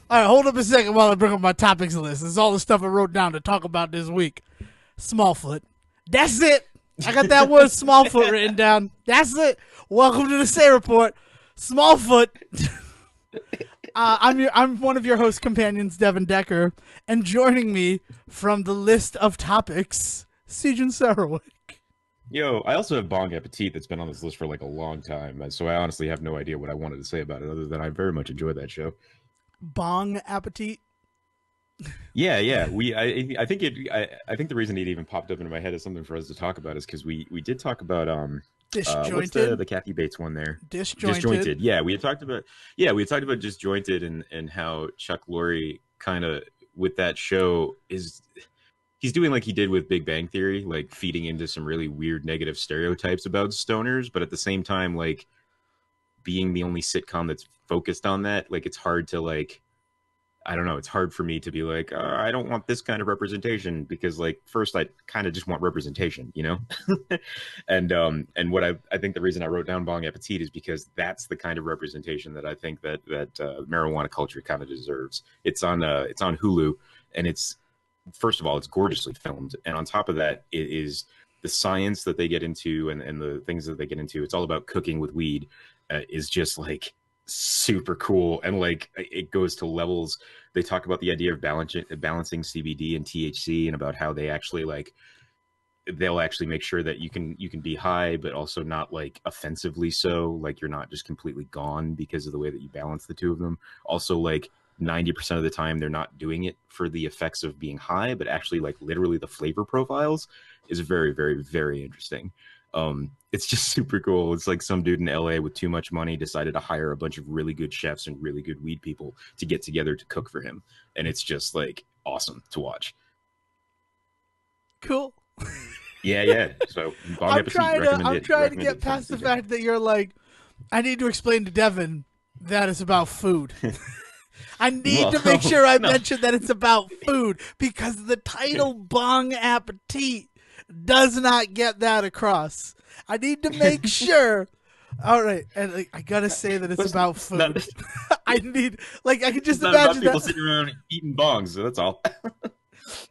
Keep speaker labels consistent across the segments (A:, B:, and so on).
A: All right, hold up a second while I bring up my topics list. This is all the stuff I wrote down to talk about this week. Smallfoot. That's it. I got that word Smallfoot written down. That's it. Welcome to the Say Report. Smallfoot. I'm one of your host companions, Devon Decker, and joining me from the list of topics, Sejohn.
B: Yo, I also have Bong Appetit that's been on this list for like a long time, so I honestly have no idea what I wanted to say about it, other than I very much enjoy that show.
A: Bong appetit.
B: Yeah, yeah. I think the reason it even popped up into my head as something for us to talk about is because we did talk about what's
A: Disjointed.
B: the Kathy Bates one there?
A: Disjointed.
B: Disjointed. We had talked about Disjointed and how Chuck Lorre kind of with that show is he's doing like he did with Big Bang Theory, like feeding into some really weird negative stereotypes about stoners, but at the same time, like being the only sitcom that's focused on that, like it's hard to like I don't know, it's hard for me to be like, I don't want this kind of representation because like first I kind of just want representation, you know? And what I think the reason I wrote down Bong Appetit is because that's the kind of representation that I think that marijuana culture kind of deserves. It's on Hulu, and it's first of all, it's gorgeously filmed, and on top of that, it is the science that they get into and the things that they get into. It's all about cooking with weed, is just like super cool, and like it goes to levels. They talk about the idea of balancing CBD and THC, and about how they actually like they'll actually make sure that you can be high but also not like offensively so, like you're not just completely gone because of the way that you balance the two of them. Also, like 90% of the time they're not doing it for the effects of being high, but actually like literally the flavor profiles is very, very, very interesting. It's just super cool. It's like some dude in LA with too much money decided to hire a bunch of really good chefs and really good weed people to get together to cook for him, and it's just like awesome to watch.
A: Cool.
B: Yeah, yeah. So Bon Appetit,
A: I'm
B: recommended.
A: trying to
B: Recommended
A: get
B: from
A: past the
B: CJ.
A: fact that you're like, I need to explain to Devin that it's about food. I need to make
B: Well,
A: sure I
B: no.
A: mention that it's about food because the title Bong Appetit does not get that across. I need to make sure. All right, and like, I gotta say that it's
B: But
A: about
B: it's not,
A: food. I need, like, I can
B: it's
A: just
B: not about
A: imagine that
B: people sitting around eating bongs. So that's all.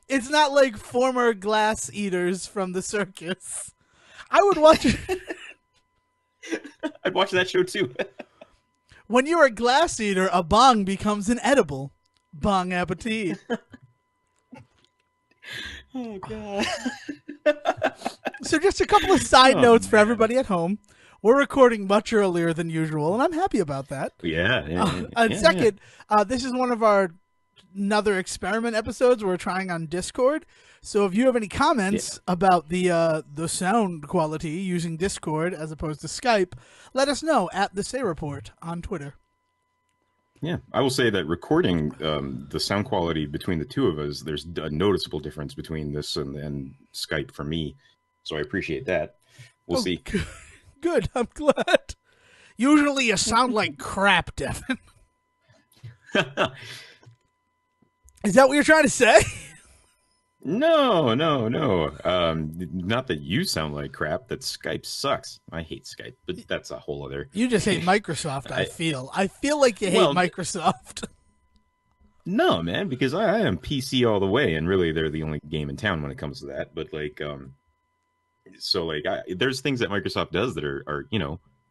A: it's not like former glass eaters from the circus. I would watch it.
B: I'd watch that show too.
A: When you're a glass eater, a bong becomes an edible. Bong appetit.
B: Oh god.
A: So just a couple of side
B: Oh
A: notes for
B: man.
A: everybody at home. We're recording much earlier than usual, and I'm happy about that.
B: Yeah, yeah, yeah,
A: And
B: yeah, yeah.
A: second, this is one of our another experiment episodes we're trying on Discord. So if you have any
B: Yeah.
A: comments about the sound quality using Discord as opposed to Skype, let us know at the Say Report on Twitter.
B: Yeah, I will say that recording the sound quality between the two of us, there's a noticeable difference between this and Skype for me. So I appreciate that. We'll
A: Oh,
B: see.
A: good. I'm glad. Usually you sound like crap, Devin. Is that what you're trying to say?
B: No, no, no. Not that you sound like crap. That Skype sucks. I hate Skype, but that's a whole other.
A: You just hate Microsoft, I
B: I,
A: feel. I feel like you hate
B: well,
A: Microsoft.
B: no, man, because I am PC all the way, and really they're the only game in town when it comes to that. But like, so like there's things that Microsoft does that are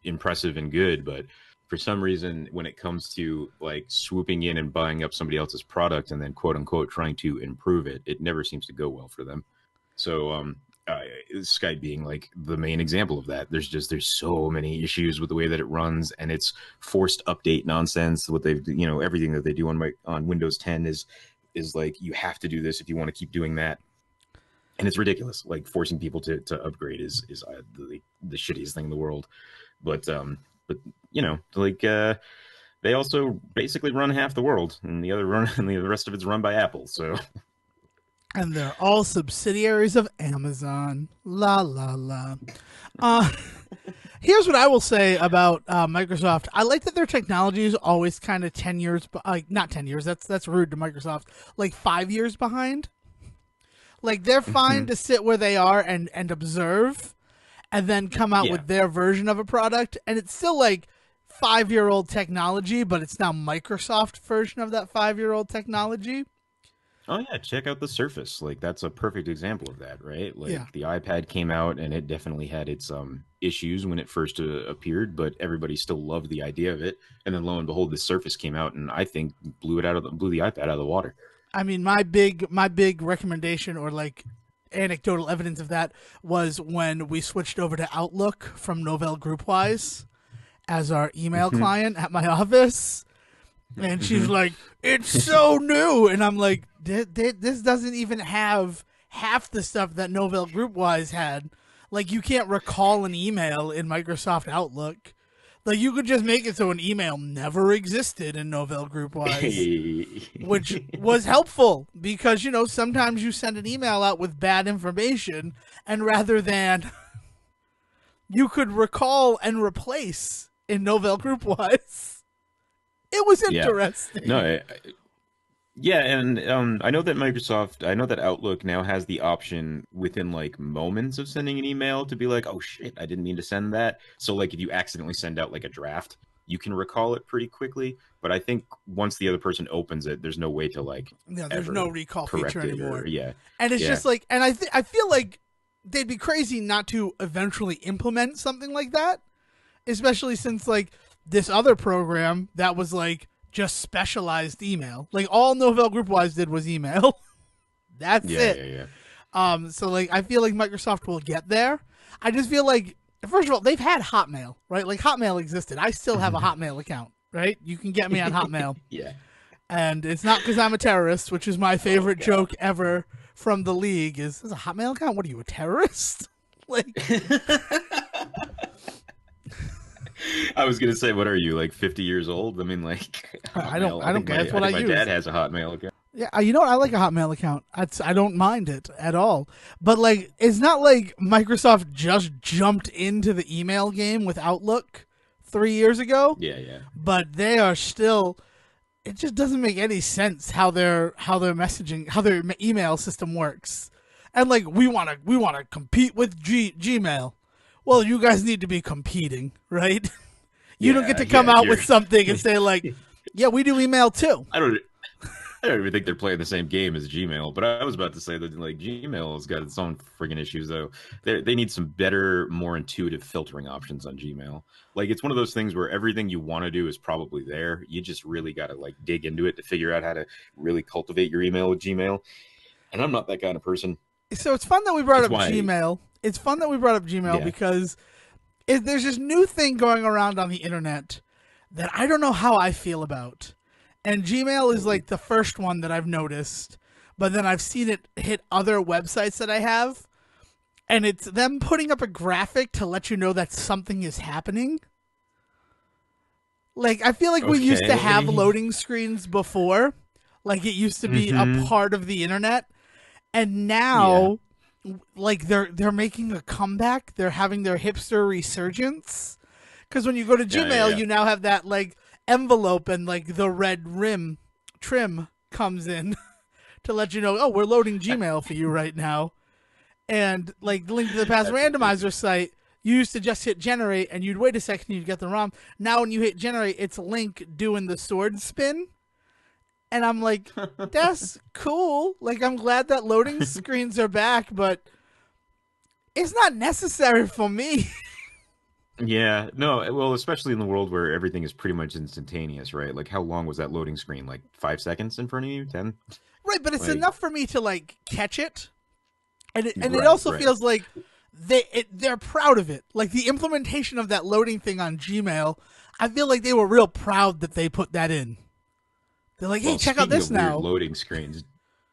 B: impressive and good, but for some reason when it comes to like swooping in and buying up somebody else's product and then quote unquote trying to improve it, it never seems to go well for them. So uh, Skype being like the main example of that. There's so many issues with the way that it runs, and it's forced update nonsense. What they've everything that they do on Windows 10 is like you have to do this if you want to keep doing that, and it's ridiculous. Like forcing people to upgrade is the shittiest thing in the world. But like they also basically run half the world, and the rest of it's run by Apple. So
A: And they're all subsidiaries of Amazon. La la la. Uh, Here's what I will say about Microsoft. I like that their technology is always kind of 10 years, not 10 years, that's rude to Microsoft, like 5 years behind. Like they're fine to sit where they are and observe and then come out
B: yeah,
A: with their version of a product. And it's still like 5-year-old technology, but it's now Microsoft version of that 5-year-old technology.
B: Oh yeah, check out the Surface. Like that's a perfect example of that, right?
A: Yeah.
B: Like the iPad came out and it definitely had its issues when it first appeared, but everybody still loved the idea of it. And then lo and behold, the Surface came out and I think blew the iPad out of the water.
A: I mean, my big recommendation or like anecdotal evidence of that was when we switched over to Outlook from Novell Groupwise as our email
B: Mhm.
A: client at my office. And she's
B: Mhm.
A: like, "It's so new," and I'm like, "This doesn't even have half the stuff that Novell Groupwise had. Like, you can't recall an email in Microsoft Outlook. Like, you could just make it so an email never existed in Novell Groupwise, which was helpful because sometimes you send an email out with bad information, and rather than you could recall and replace in Novell Groupwise, it was
B: Yeah. No,
A: interesting."
B: yeah, and I know that Outlook now has the option within like moments of sending an email to be like, oh shit, I didn't mean to send that. So like if you accidentally send out like a draft, you can recall it pretty quickly. But I think once the other person opens it, there's no way to like
A: Yeah, there's no
B: ever
A: recall feature
B: correct it or
A: anymore,
B: yeah,
A: and it's
B: yeah,
A: just like, and I feel like they'd be crazy not to eventually implement something like that, especially since like this other program that was like just specialized email, like all Novell Groupwise did was email. That's
B: yeah,
A: it.
B: yeah, yeah.
A: So like I feel like Microsoft will get there. I just feel like first of all they've had Hotmail, right? Like Hotmail existed. I still have a Hotmail account, right? You can get me on Hotmail.
B: Yeah.
A: And it's not because I'm a terrorist, which is my
B: Oh
A: favorite joke ever from the league. Is a Hotmail account? What are you, a terrorist? Like,
B: I was gonna say, what are you, like 50 years old? I mean, like
A: I don't,
B: Hotmail.
A: I don't care. That's what
B: I
A: I
B: think my dad
A: use.
B: has a Hotmail account.
A: Yeah, you know what? I like a Hotmail account. I don't mind it at all. But like, it's not like Microsoft just jumped into the email game with Outlook 3 years ago.
B: Yeah, yeah.
A: But they are still. It just doesn't make any sense how their messaging, how their email system works. And like, we want to compete with Gmail. Well, you guys need to be competing, right? You don't get
B: Yeah,
A: to come
B: yeah.
A: out
B: You're
A: with something and say like, yeah, we do email too.
B: I don't I don't even think they're playing the same game as Gmail, but I was about to say that like Gmail has got its own friggin' issues though. They need some better, more intuitive filtering options on Gmail. Like it's one of those things where everything you want to do is probably there. You just really got to like dig into it to figure out how to really cultivate your email with Gmail. And I'm not that kind of person.
A: So it's fun that we brought
B: It's
A: up
B: why,
A: Gmail. It's fun that we brought up Gmail
B: yeah.
A: because there's this new thing going around on the internet that I don't know how I feel about. And Gmail is like the first one that I've noticed, but then I've seen it hit other websites that I have, and it's them putting up a graphic to let you know that something is happening. Like, I feel like we used to have
B: Okay.
A: loading screens before, like it used to be a
B: Hmm.
A: part of the internet, and
B: Yeah.
A: now like they're making a comeback. They're having their hipster resurgence because when you go to
B: Yeah, yeah,
A: Gmail,
B: yeah.
A: you now have that like envelope and like the red rim trim comes in to let you know, oh, we're loading Gmail for you right now. And like the link to the past
B: That's amazing.
A: randomizer site, you used to just hit generate and you'd wait a second and you'd get the ROM. Now when you hit generate, it's Link doing the sword spin. And I'm like, that's cool. Like I'm glad that loading screens are back, but it's not necessary for me.
B: Yeah, no, well, especially in the world where everything is pretty much instantaneous, right? Like, how long was that loading screen? Like 5 seconds in front of you? 10?
A: Right, but it's
B: Like,
A: enough for me to like catch it. And it
B: right,
A: also
B: right.
A: feels like they're proud of it. Like the implementation of that loading thing on Gmail, I feel like they were real proud that they put that in. They're like, "Hey,
B: Well,
A: check out
B: speaking
A: this
B: of weird
A: now."
B: loading screens,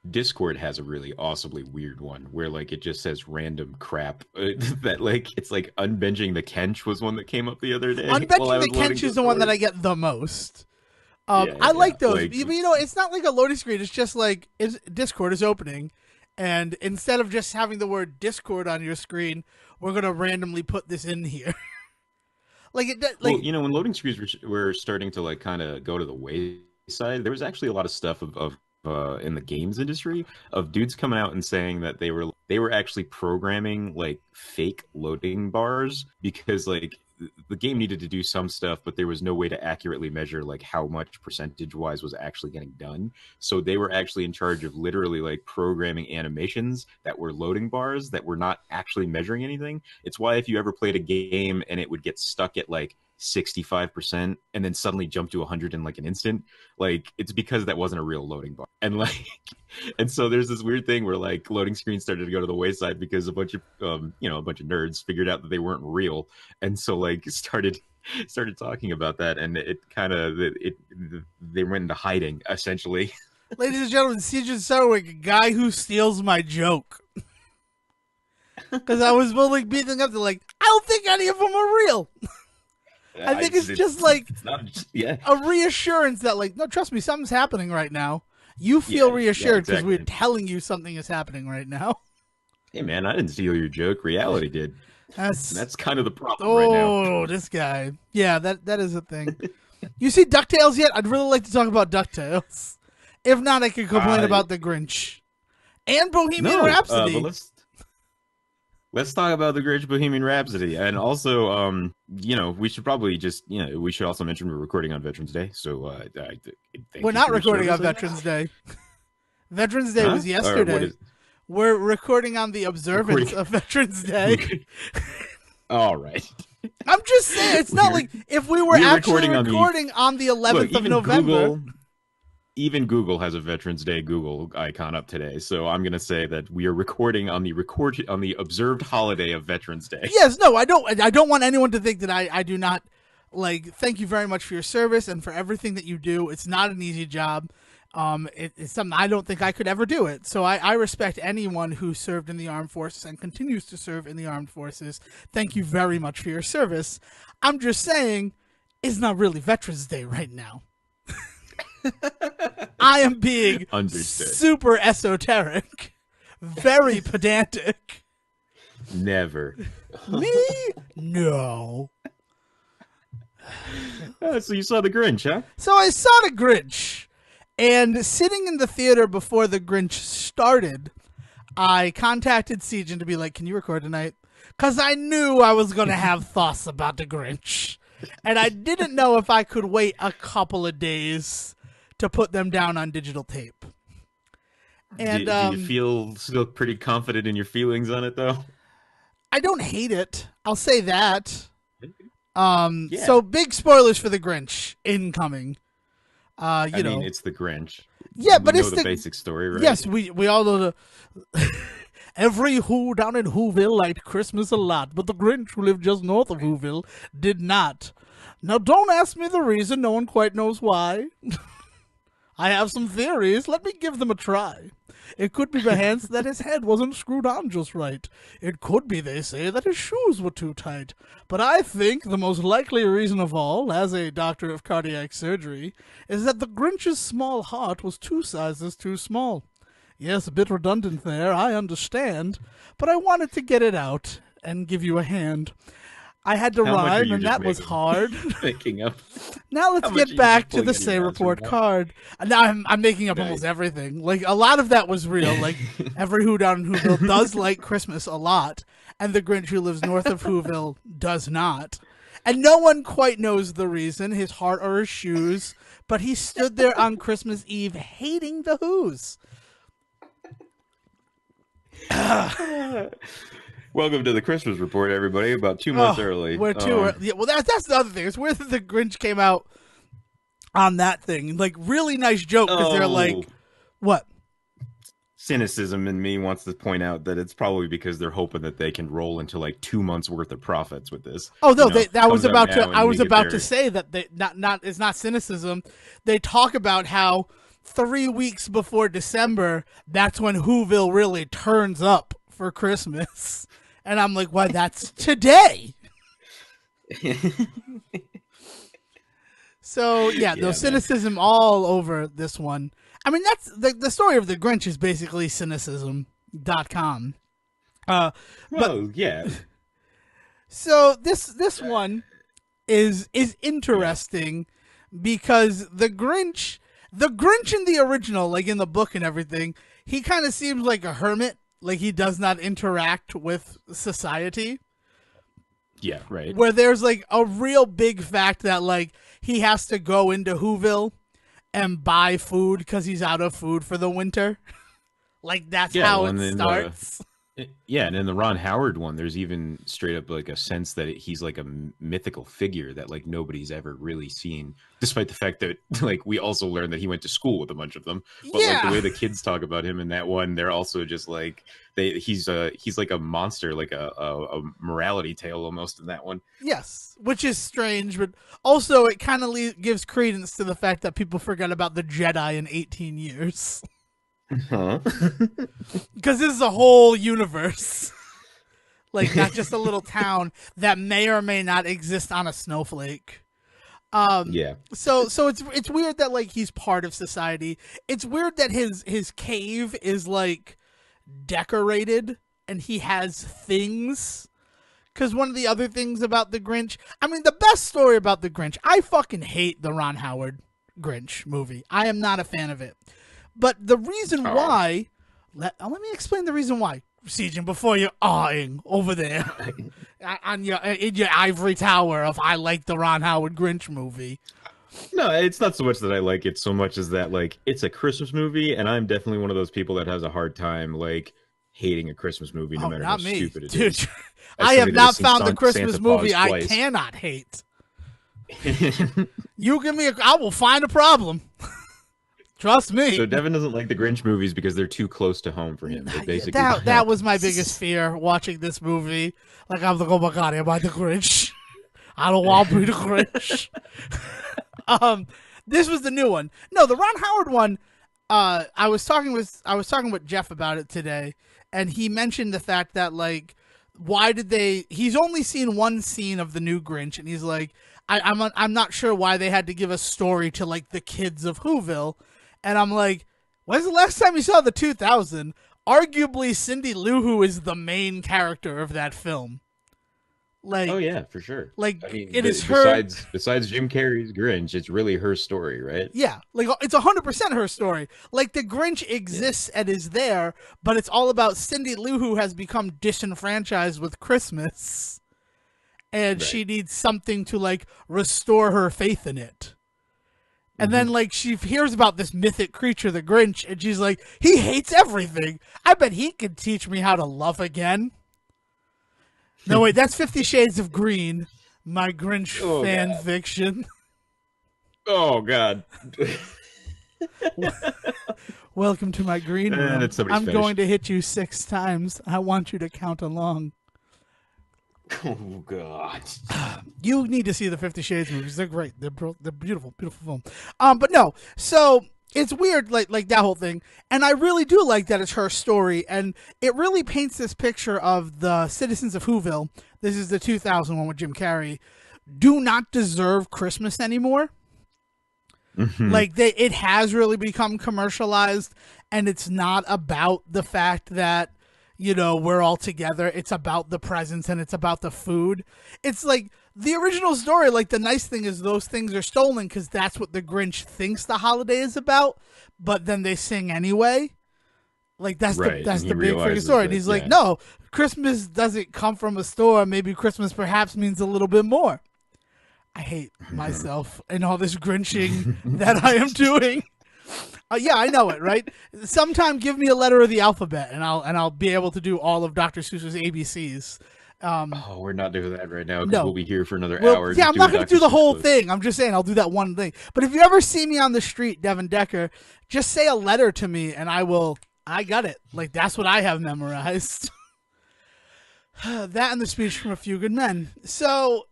B: Discord has a really awesomely weird one where, like, it just says random crap that, like, it's like unbinging the Kench was one that came up the other day while I
A: Unbenching the
B: was loading
A: Kench is the one that
B: Discord.
A: I get the most.
B: Yeah, yeah,
A: I
B: yeah.
A: like those,
B: Like,
A: but it's not like a loading screen. It's just like Discord is opening, and instead of just having the word Discord on your screen, we're gonna randomly put this in here. like
B: well,
A: like
B: when loading screens were starting to like kind of go to the wayside, there was actually a lot of stuff of in the games industry of dudes coming out and saying that they were actually programming like fake loading bars because like the game needed to do some stuff, but there was no way to accurately measure like how much percentage wise was actually getting done. So they were actually in charge of literally like programming animations that were loading bars that were not actually measuring anything. It's why if you ever played a game and it would get stuck at like 65% and then suddenly jump to 100 in like an instant, like it's because that wasn't a real loading bar. And like and so there's this weird thing where like loading screens started to go to the wayside because a bunch of a bunch of nerds figured out that they weren't real, and so like started talking about that, and it kind of they went into hiding essentially.
A: Ladies and gentlemen, Sejohn sounded like a guy who steals my joke. Because I was like beating up to like, I don't think any of them are real. I think it's just like
B: it's not, yeah.
A: a reassurance that like, no, trust me, something's happening right now. You feel reassured because we're telling you something is happening right now.
B: Hey man, I didn't steal your joke. Reality did. That's kind of the problem
A: right
B: now.
A: Oh, this guy. Yeah, that is a thing. You see DuckTales yet? I'd really like to talk about DuckTales. If not, I could complain about the Grinch and Bohemian Rhapsody.
B: But let's talk about the Grinch, Bohemian Rhapsody, and also, we should probably just, we should also mention we're recording on Veterans Day. So
A: we're not recording on Veterans Day. Veterans Day was yesterday. We're recording on the observance of Veterans Day.
B: All right.
A: I'm just saying, it's not like if we were actually recording on the 11th of November.
B: Even Google has a Veterans Day Google icon up today, so I'm going to say that we are recording on the observed holiday of Veterans Day.
A: Yes, no, I don't want anyone to think that I do not like. Thank you very much for your service and for everything that you do. It's not an easy job. It's something I don't think I could ever do it. So I respect anyone who served in the armed forces and continues to serve in the armed forces. Thank you very much for your service. I'm just saying, it's not really Veterans Day right now. I am being super esoteric, very pedantic.
B: Never.
A: Me? No.
B: So you saw the Grinch, huh?
A: So I saw the Grinch, and sitting in the theater before the Grinch started, I contacted Sejohn to be like, can you record tonight? Because I knew I was going to have thoughts about the Grinch, and I didn't know if I could wait a couple of days to put them down on digital tape. And
B: do you feel still pretty confident in your feelings on it, though?
A: I don't hate it. I'll say that. So big spoilers for the Grinch incoming. I mean,
B: it's the Grinch.
A: Yeah, but it's
B: the basic story, right?
A: Yes, we all know the. Every Who down in Whoville liked Christmas a lot, but the Grinch, who lived just north of Whoville, did not. Now, don't ask me the reason. No one quite knows why. I have some theories. Let me give them a try. It could be perhaps that his head wasn't screwed on just right. It could be, they say, that his shoes were too tight. But I think the most likely reason of all, as a doctor of cardiac surgery, is that the Grinch's small heart was 2 sizes too small. Yes, a bit redundant there, I understand, but I wanted to get it out and give you a hand. I had to rhyme, and that was hard.
B: Making up.
A: Now let's get back to the Say Report card. Now I'm making up almost everything. Like, a lot of that was real. Like, every Who down in Whoville does like Christmas a lot, and the Grinch who lives north of Whoville does not. And no one quite knows the reason, his heart or his shoes, but he stood there on Christmas Eve hating the Who's.
B: Welcome to the Christmas report, everybody. About 2 months early.
A: We're too early. Yeah, well, that's the other thing. It's weird that the Grinch came out on that thing. Like, really nice joke because they're like, what?
B: Cynicism in me wants to point out that it's probably because they're hoping that they can roll into like 2 months worth of profits with this.
A: Oh no, I was about to say that they it's not cynicism. They talk about how 3 weeks before December, that's when Whoville really turns up for Christmas. And I'm like, why, that's today. So, yeah, no cynicism all over this one. I mean, that's the story of the Grinch is basically cynicism.com.
B: Yeah.
A: So this one is interesting because the Grinch in the original, like in the book and everything, he kind of seems like a hermit. Like, he does not interact with society.
B: Yeah, right.
A: where there's like a real big fact that like he has to go into Whoville and buy food because he's out of food for the winter. Like that's
B: Yeah,
A: how
B: well,
A: it
B: and then the
A: starts.
B: yeah, and in the Ron Howard one, there's even straight up like a sense that he's like a mythical figure that like nobody's ever really seen, despite the fact that like we also learned that he went to school with a bunch of them. But like the
A: Yeah.
B: way the kids talk about him in that one, they're also just like he's like a monster, like a morality tale almost in that one.
A: Yes, which is strange, but also it kind of gives credence to the fact that people forget about the Jedi in 18 years.
B: Huh?
A: Because this is a whole universe. Like, not just a little town that may or may not exist on a snowflake.
B: Yeah.
A: So it's weird that like he's part of society. It's weird that his cave is like decorated and he has things. Because one of the other things about the Grinch, I mean, the best story about the Grinch, I fucking hate the Ron Howard Grinch movie. I am not a fan of it. But the reason
B: Oh.
A: why, let me explain the reason why, Sejohn, before you're awing over there on in your ivory tower of I like the Ron Howard Grinch movie.
B: No, it's not so much that I like it so much as that like it's a Christmas movie, and I'm definitely one of those people that has a hard time like hating a Christmas movie, no
A: Oh,
B: matter how
A: not me,
B: stupid it
A: dude.
B: is. As
A: I have
B: somebody that has
A: not
B: seen
A: found the Christmas
B: Santa
A: movie
B: Claus
A: I
B: twice.
A: cannot hate. You give me I will find a problem. Trust me.
B: So Devin doesn't like the Grinch movies because they're too close to home for him. They basically
A: that was my biggest fear watching this movie. Like I was like, oh my god, am I the Grinch? I don't want to be the Grinch. This was the new one. No, the Ron Howard one. I was talking with Jeff about it today, and he mentioned the fact that like, why did they? He's only seen one scene of the new Grinch, and he's like, I'm not sure why they had to give a story to like the kids of Whoville, and I'm like, when's the last time you saw the 2000? Arguably, Cindy Lou Who is the main character of that film. Like,
B: oh yeah, for sure.
A: like
B: I mean,
A: it is her.
B: besides Jim Carrey's Grinch, it's really her story, right?
A: Yeah, like it's 100% her story. Like the Grinch exists and is there, but it's all about Cindy Lou Who has become disenfranchised with Christmas, and
B: Right.
A: she needs something to like restore her faith in it. And then like she hears about this mythic creature, the Grinch, and she's like, he hates everything. I bet he can teach me how to love again. No, wait, that's 50 Shades of Green, my Grinch
B: Oh,
A: fan
B: God.
A: fiction.
B: Oh God.
A: Welcome to my green room.
B: That's somebody's
A: I'm
B: fetish.
A: going to hit you 6 times. I want you to count along.
B: Oh God.
A: You need to see the 50 Shades movies. They're great. They're beautiful, beautiful film. But no. So it's weird, like that whole thing. And I really do like that it's her story, and it really paints this picture of the citizens of Whoville. This is the 2000 one with Jim Carrey. Do not deserve Christmas anymore. Like it has really become commercialized, and it's not about the fact that we're all together. It's about the presents and it's about the food. It's like the original story. Like the nice thing is those things are stolen because that's what the Grinch thinks the holiday is about. But then they sing anyway. Like that's
B: Right,
A: the
B: and he
A: big freaking
B: realizes
A: story. And
B: that,
A: he's like,
B: yeah.
A: no, Christmas doesn't come from a store. Maybe Christmas perhaps means a little bit more. I hate myself and all this Grinching that I am doing. Yeah, I know it, right? Sometime give me a letter of the alphabet, and I'll be able to do all of Dr. Seuss's ABCs.
B: Oh, we're not doing that right now because
A: No.
B: we'll be here for another
A: Well,
B: hour.
A: yeah,
B: just
A: I'm not
B: doing
A: going to
B: Dr.
A: do the
B: Seuss
A: whole
B: books.
A: thing. I'm just saying I'll do that one thing. But if you ever see me on the street, Devon Decker, just say a letter to me, and I got it. Like that's what I have memorized. That and the speech from A Few Good Men. So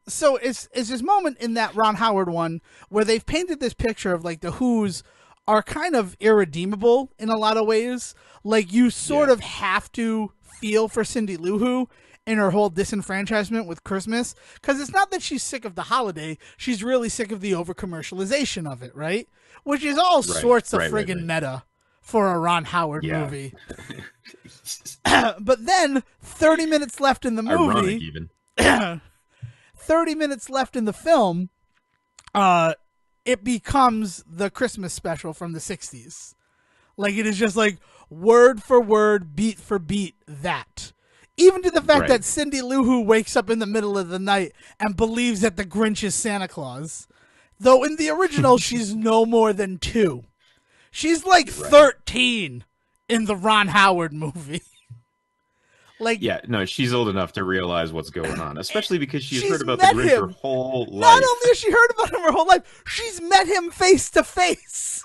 A: so it's this moment in that Ron Howard one where they've painted this picture of like the Who's are kind of irredeemable in a lot of ways. Like you sort of have to feel for Cindy Lou Who in her whole disenfranchisement with Christmas, because it's not that she's sick of the holiday, she's really sick of the over commercialization of it, right? Which is all sorts of friggin' meta for a Ron Howard movie. But then 30 minutes left in the
B: Ironic,
A: movie,
B: even.
A: 30 minutes left in the film, it becomes the Christmas special from the 60s. Like it is just like word for word, beat for beat that. Even to the fact
B: Right.
A: that Cindy Lou Who wakes up in the middle of the night and believes that the Grinch is Santa Claus. Though in the original, she's no more than 2. She's like
B: Right.
A: 13 in the Ron Howard movie. Like,
B: Yeah, no, she's old enough to realize what's going on, especially because she's
A: she's
B: heard about the
A: met
B: Grinch her
A: him.
B: whole
A: Not
B: life.
A: only has she heard about him her whole life, she's met him face to face.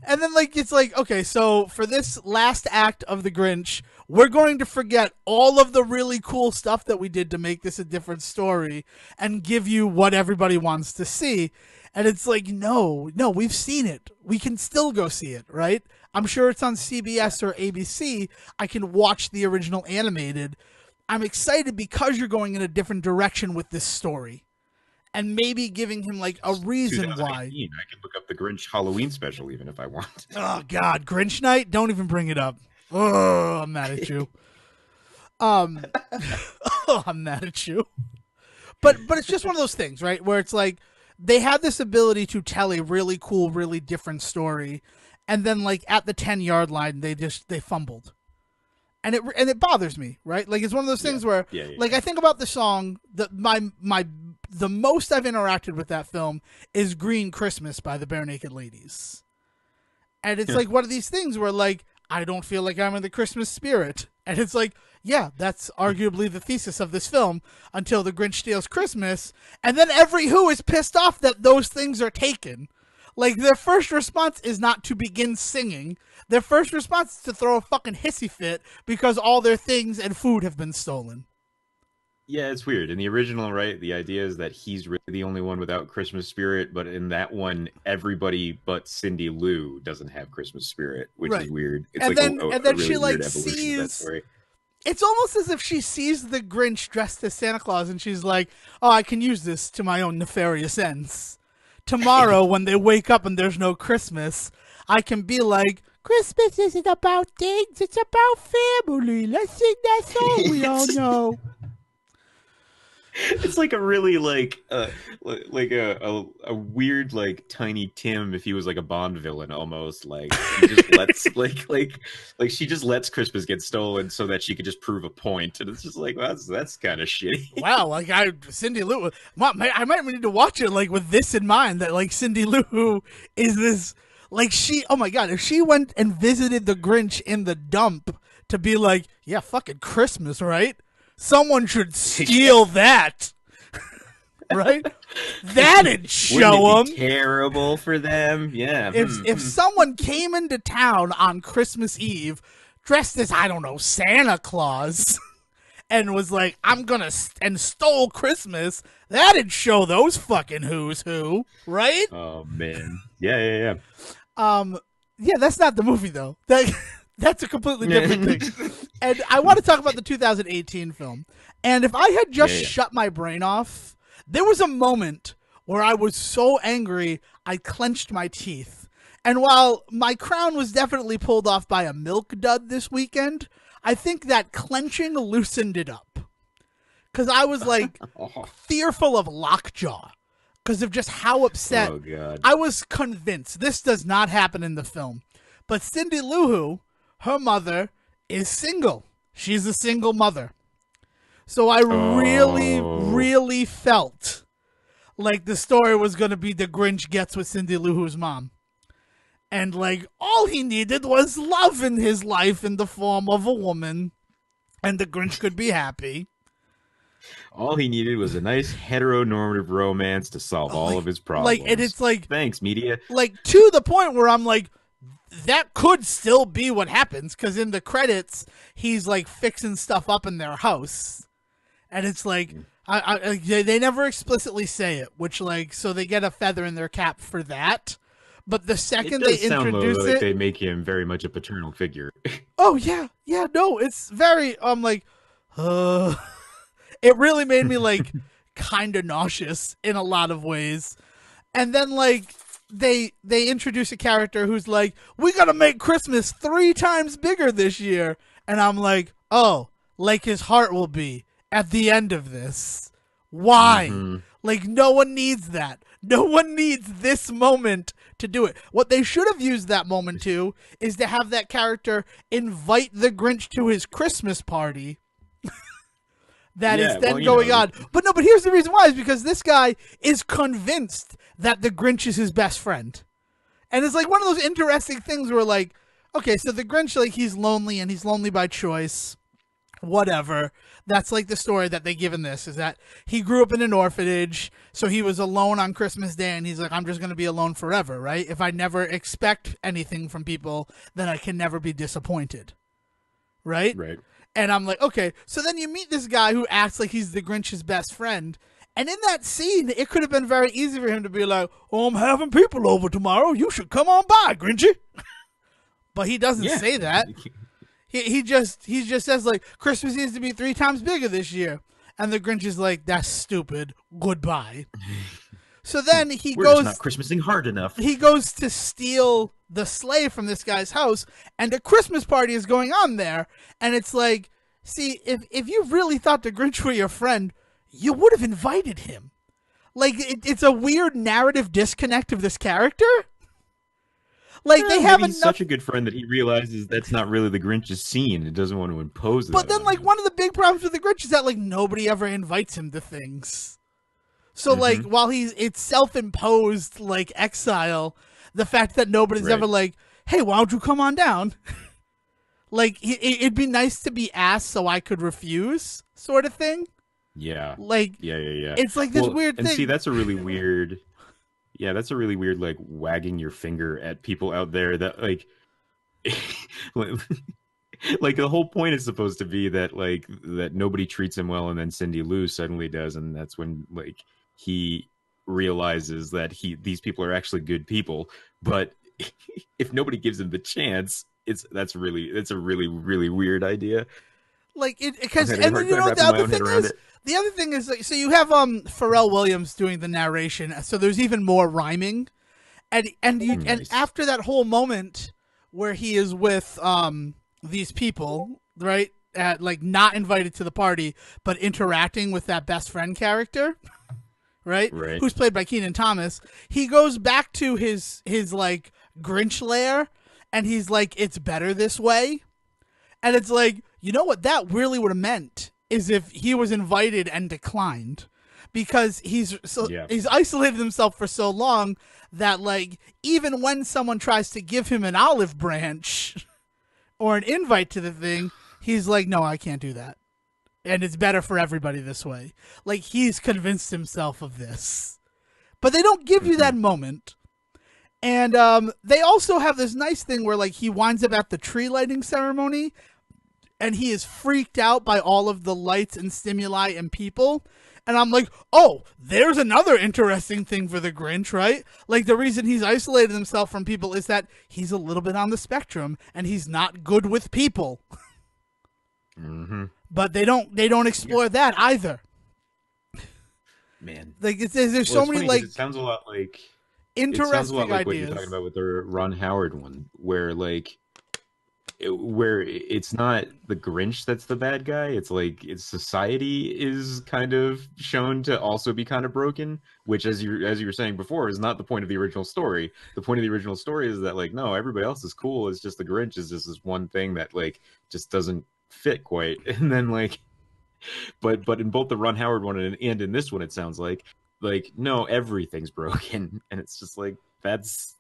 A: And then, like, it's like, okay, so for this last act of the Grinch, we're going to forget all of the really cool stuff that we did to make this a different story and give you what everybody wants to see. And it's like, no, we've seen it. We can still go see it, right? I'm sure it's on CBS or ABC. I can watch the original animated. I'm excited because you're going in a different direction with this story. And maybe giving him like a reason why.
B: 2018. I can look up the Grinch Halloween special even if I want.
A: Oh God, Grinch night! Don't even bring it up. Oh, I'm mad at you. Oh, I'm mad at you. But it's just one of those things, right? Where it's like they had this ability to tell a really cool, really different story, and then like at the 10-yard line, they fumbled, and it bothers me, right? Like it's one of those things where, like I think about the song that the most I've interacted with that film is Green Christmas by the Bare Naked Ladies. And it's like one of these things where like, I don't feel like I'm in the Christmas spirit. And it's like, yeah, that's arguably the thesis of this film until the Grinch steals Christmas. And then every Who is pissed off that those things are taken. Like their first response is not to begin singing. Their first response is to throw a fucking hissy fit because all their things and food have been stolen.
B: Yeah, it's weird. In the original, right, the idea is that he's really the only one without Christmas spirit, but in that one, everybody but Cindy Lou doesn't have Christmas spirit, which is weird. It's
A: and
B: like
A: then,
B: a
A: then
B: really
A: she like
B: weird evolution
A: sees.
B: of that story.
A: It's almost as if she sees the Grinch dressed as Santa Claus, and she's like, "Oh, I can use this to my own nefarious ends. Tomorrow, when they wake up and there's no Christmas, I can be like." Christmas isn't about things, it's about family. Let's sing that song we all know.
B: It's like a really like a weird like Tiny Tim if he was like a Bond villain almost. Like he just lets like she just lets Christmas get stolen so that she could just prove a point, and it's just like well, that's kind of shitty.
A: Wow, like Cindy Lou, I might need to watch it like with this in mind that like Cindy Lou is this like she. Oh my God, if she went and visited the Grinch in the dump to be like, yeah, fucking Christmas, right? Someone should steal that, right? That'd show them.
B: Terrible for them, yeah.
A: If someone came into town on Christmas Eve dressed as I don't know Santa Claus and was like, "I'm gonna and stole Christmas," that'd show those fucking who's who, right?
B: Oh man, yeah.
A: Yeah, that's not the movie though. That's a completely different thing. And I want to talk about the 2018 film. And if I had just shut my brain off, there was a moment where I was so angry, I clenched my teeth. And while my crown was definitely pulled off by a milk dud this weekend, I think that clenching loosened it up. Because I was like fearful of lockjaw. Because of just how upset.
B: Oh, God.
A: I was convinced this does not happen in the film. But Cindy Lou Who, her mother is single. She's a single mother. So I really felt like the story was going to be the Grinch gets with Cindy Lou Who's mom. And like all he needed was love in his life in the form of a woman. And the Grinch could be happy.
B: All he needed was a nice heteronormative romance to solve all of his problems.
A: Like, and it's like,
B: thanks, media.
A: Like to the point where I'm like, that could still be what happens because in the credits he's like fixing stuff up in their house, and it's like they never explicitly say it, which like so they get a feather in their cap for that. But the second they introduce
B: like
A: it,
B: they make him very much a paternal figure.
A: Oh yeah, no, it's very like, it really made me like kind of nauseous in a lot of ways, and then like. They introduce a character who's like, we gotta make Christmas 3 times bigger this year. And I'm like, oh, like his heart will be at the end of this. Why? Mm-hmm. Like, no one needs that. No one needs this moment to do it. What they should have used that moment to is to have that character invite the Grinch to his Christmas party that is
B: Yeah, well,
A: then going on. But no, but here's the reason why, is because this guy is convinced that the Grinch is his best friend. And it's like one of those interesting things where, like, okay, so the Grinch, like, he's lonely and he's lonely by choice. Whatever. That's like the story that they give in this, is that he grew up in an orphanage, so he was alone on Christmas Day, and he's like, I'm just going to be alone forever, right? If I never expect anything from people, then I can never be disappointed. Right?
B: Right.
A: And I'm like, okay. So then you meet this guy who acts like he's the Grinch's best friend. And in that scene, it could have been very easy for him to be like, oh, I'm having people over tomorrow. You should come on by, Grinchy. But he doesn't say that. He just says, like, Christmas needs to be 3 times bigger this year. And the Grinch is like, that's stupid. Goodbye. So then
B: We're just not Christmasing hard enough.
A: He goes to steal the sleigh from this guy's house, and a Christmas party is going on there. And it's like, see, if you really thought the Grinch were your friend, you would have invited him. Like, it's a weird narrative disconnect of this character. Like, they have
B: he's such a good friend that he realizes that's not really the Grinch's scene. It doesn't want to impose that.
A: But then, like, one of the big problems with the Grinch is that, like, nobody ever invites him to things. So, like, while it's self-imposed, like, exile, the fact that nobody's ever like, hey, why don't you come on down? Like, it'd be nice to be asked so I could refuse, sort of thing.
B: Yeah.
A: Like,
B: yeah.
A: It's like this weird thing.
B: And see, that's a really weird... Yeah, that's a really weird, like, wagging your finger at people out there that, like... like, the whole point is supposed to be that, like, that nobody treats him well, and then Cindy Lou suddenly does, and that's when, like, he realizes that these people are actually good people. But if nobody gives him the chance, it's a really, really weird idea.
A: Like, because, and you know, the other thing is, like, so you have Pharrell Williams doing the narration, so there's even more rhyming, and after that whole moment where he is with these people, right, like, not invited to the party but interacting with that best friend character, right, who's played by Kenan Thomas, he goes back to his like Grinch lair, and he's like, it's better this way. And it's like, you know what that really would have meant is if he was invited and declined, because he's isolated himself for so long that, like, even when someone tries to give him an olive branch or an invite to the thing, he's like, no, I can't do that. And it's better for everybody this way. Like, he's convinced himself of this. But they don't give you that moment. And they also have this nice thing where, like, he winds up at the tree lighting ceremony, and he is freaked out by all of the lights and stimuli and people. And I'm like, oh, there's another interesting thing for the Grinch, right? Like, the reason he's isolated himself from people is that he's a little bit on the spectrum, and he's not good with people. But they don't explore that either.
B: Man,
A: like, there's so many, like,
B: it sounds a lot like
A: interesting ideas.
B: What you're talking about with the Ron Howard one, where, like, where it's not the Grinch that's the bad guy. It's like society is kind of shown to also be kind of broken, which, as you were saying before, is not the point of the original story. The point of the original story is that, like, no, everybody else is cool. It's just the Grinch is just this one thing that, like, just doesn't fit quite. And then, like, but in both the Ron Howard one and in this one, it sounds like no, everything's broken, and it's just like that's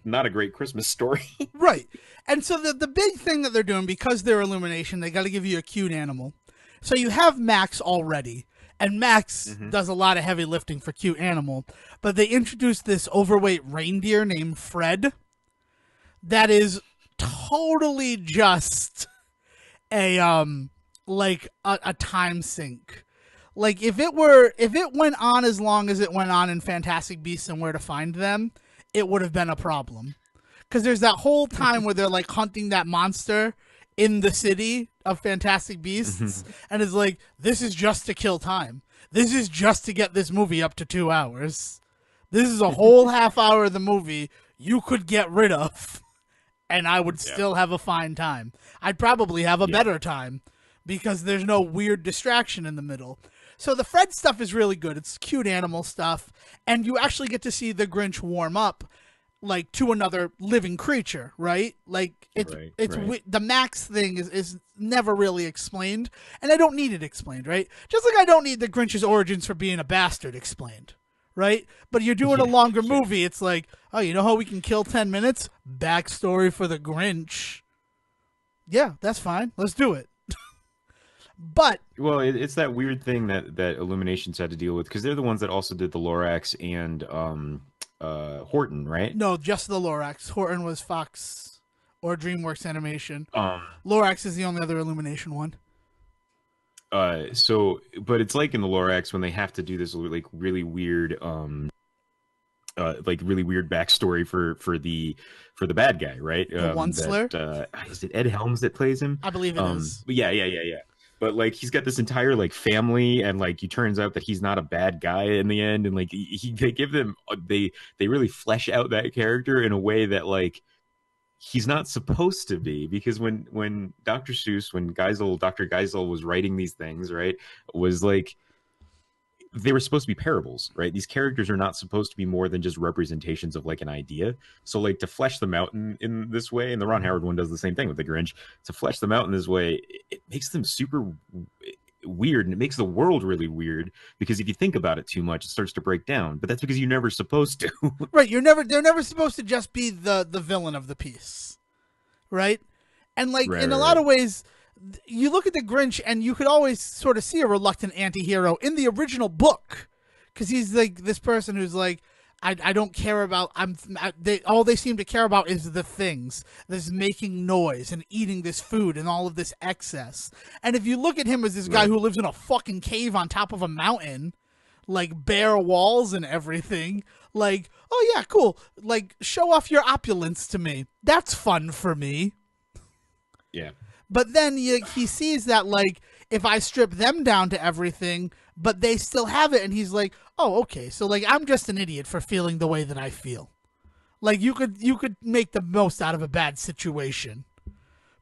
B: not a great Christmas story.
A: Right. And so the big thing that they're doing, because they're Illumination, they got to give you a cute animal. So you have Max already, and Max does a lot of heavy lifting for cute animal, but they introduced this overweight reindeer named Fred that is totally just a time sink. Like, if it went on as long as it went on in Fantastic Beasts and Where to Find Them, it would have been a problem. Because there's that whole time where they're, like, hunting that monster in the city of Fantastic Beasts, and it's like, this is just to kill time. This is just to get this movie up to 2 hours. This is a whole half hour of the movie you could get rid of, and I would still have a fine time. I'd probably have a better time, because there's no weird distraction in the middle. So the Fred stuff is really good. It's cute animal stuff, and you actually get to see the Grinch warm up like to another living creature, right? Like
B: Right.
A: the Max thing is never really explained, and I don't need it explained, right? Just like I don't need the Grinch's origins for being a bastard explained, right? But you're doing a
B: Yeah,
A: longer
B: yeah.
A: movie, it's like, oh, you know how we can kill 10 minutes? Backstory for the Grinch. Yeah, that's fine. Let's do it. But
B: Well, it's that weird thing that Illuminations had to deal with because they're the ones that also did the Lorax and Horton, right?
A: no, just the Lorax. Horton was Fox or DreamWorks Animation.
B: Um,
A: Lorax is the only other Illumination one.
B: so but it's like in the Lorax when they have to do this like really weird backstory for the bad guy, right?
A: The Onceler?
B: That is it Ed Helms that plays him?
A: I believe it is.
B: But yeah. But like he's got this entire like family, and like it turns out that he's not a bad guy in the end, and like they give them they really flesh out that character in a way that like he's not supposed to be, because when Dr. Seuss, when Dr. Geisel was writing these things, right, was like they were supposed to be parables, right? These characters are not supposed to be more than just representations of like an idea. So like to flesh them out in this way, and the Ron Howard one does the same thing with the Grinch. To flesh them out in this way, it makes them super weird, and it makes the world really weird because if you think about it too much, it starts to break down. But that's because you're never supposed to.
A: Right, they're never supposed to just be the villain of the piece. Right? And like in a lot of ways, you look at the Grinch and you could always sort of see a reluctant anti-hero in the original book, because he's like this person who's like, I don't care about all they seem to care about is the things, this making noise and eating this food and all of this excess. And if you look at him as this guy who lives in a fucking cave on top of a mountain, like bare walls and everything, like, oh yeah, cool, like show off your opulence to me, that's fun for me.
B: Yeah.
A: But then he sees that, like, if I strip them down to everything, but they still have it, and he's like, oh, okay, so, like, I'm just an idiot for feeling the way that I feel. Like, you could make the most out of a bad situation.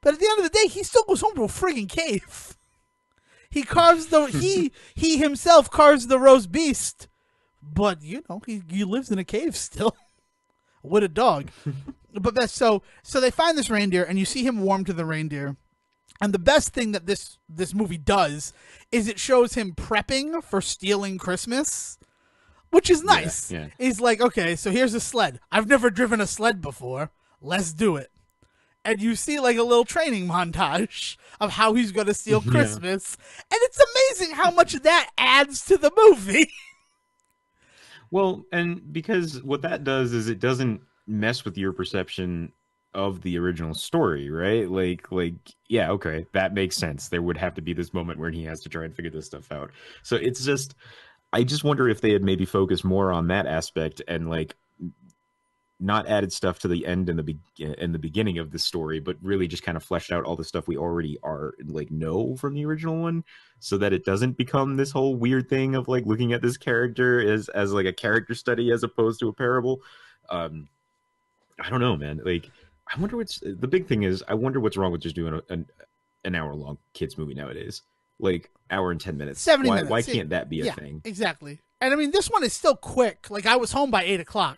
A: But at the end of the day, he still goes home to a friggin' cave. He carves he himself carves the roast beast, but, you know, he lives in a cave still. With a dog. But that's so they find this reindeer, and you see him warm to the reindeer. And the best thing that this movie does is it shows him prepping for stealing Christmas, which is nice.
B: Yeah.
A: He's like, okay, so here's a sled. I've never driven a sled before. Let's do it. And you see like a little training montage of how he's going to steal Christmas. And it's amazing how much that adds to the movie.
B: Well, and because what that does is it doesn't mess with your perception of the original story, right? Like yeah, okay, that makes sense. There would have to be this moment where he has to try and figure this stuff out. So it's just, I just wonder if they had maybe focused more on that aspect and like not added stuff to the end and the beginning of the story, but really just kind of fleshed out all the stuff we already are like know from the original one, so that it doesn't become this whole weird thing of like looking at this character as like a character study as opposed to a parable. I don't know, man. Like, I wonder the big thing is, I wonder what's wrong with just doing an hour long kids movie nowadays, like hour and 10 minutes.
A: 70 minutes.
B: Why can't that be a thing?
A: Exactly. And I mean, this one is still quick. Like, I was home by 8:00.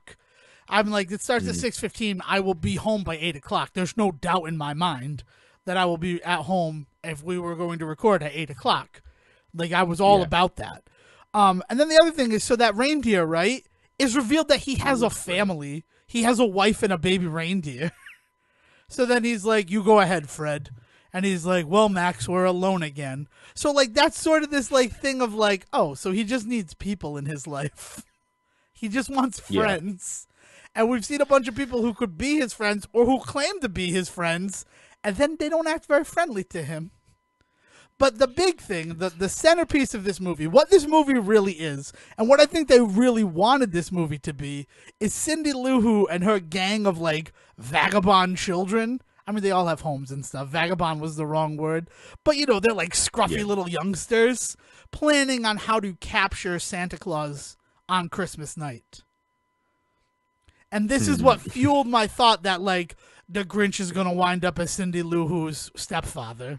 A: I'm like, it starts at 6:15. I will be home by 8:00. There's no doubt in my mind that I will be at home if we were going to record at 8:00. Like, I was all about that. And then the other thing is, so that reindeer, right, is revealed that he has a family. He has a wife and a baby reindeer. So then he's like, you go ahead, Fred. And he's like, well, Max, we're alone again. So, like, that's sort of this, like, thing of, like, oh, so he just needs people in his life. He just wants friends. And we've seen a bunch of people who could be his friends or who claim to be his friends, and then they don't act very friendly to him. But the big thing, the centerpiece of this movie, what this movie really is, and what I think they really wanted this movie to be, is Cindy Lou Who and her gang of, like, vagabond children. I mean, they all have homes and stuff. Vagabond was the wrong word. But, you know, they're like scruffy little youngsters planning on how to capture Santa Claus on Christmas night. And this is what fueled my thought that, like, the Grinch is going to wind up as Cindy Lou Who's stepfather.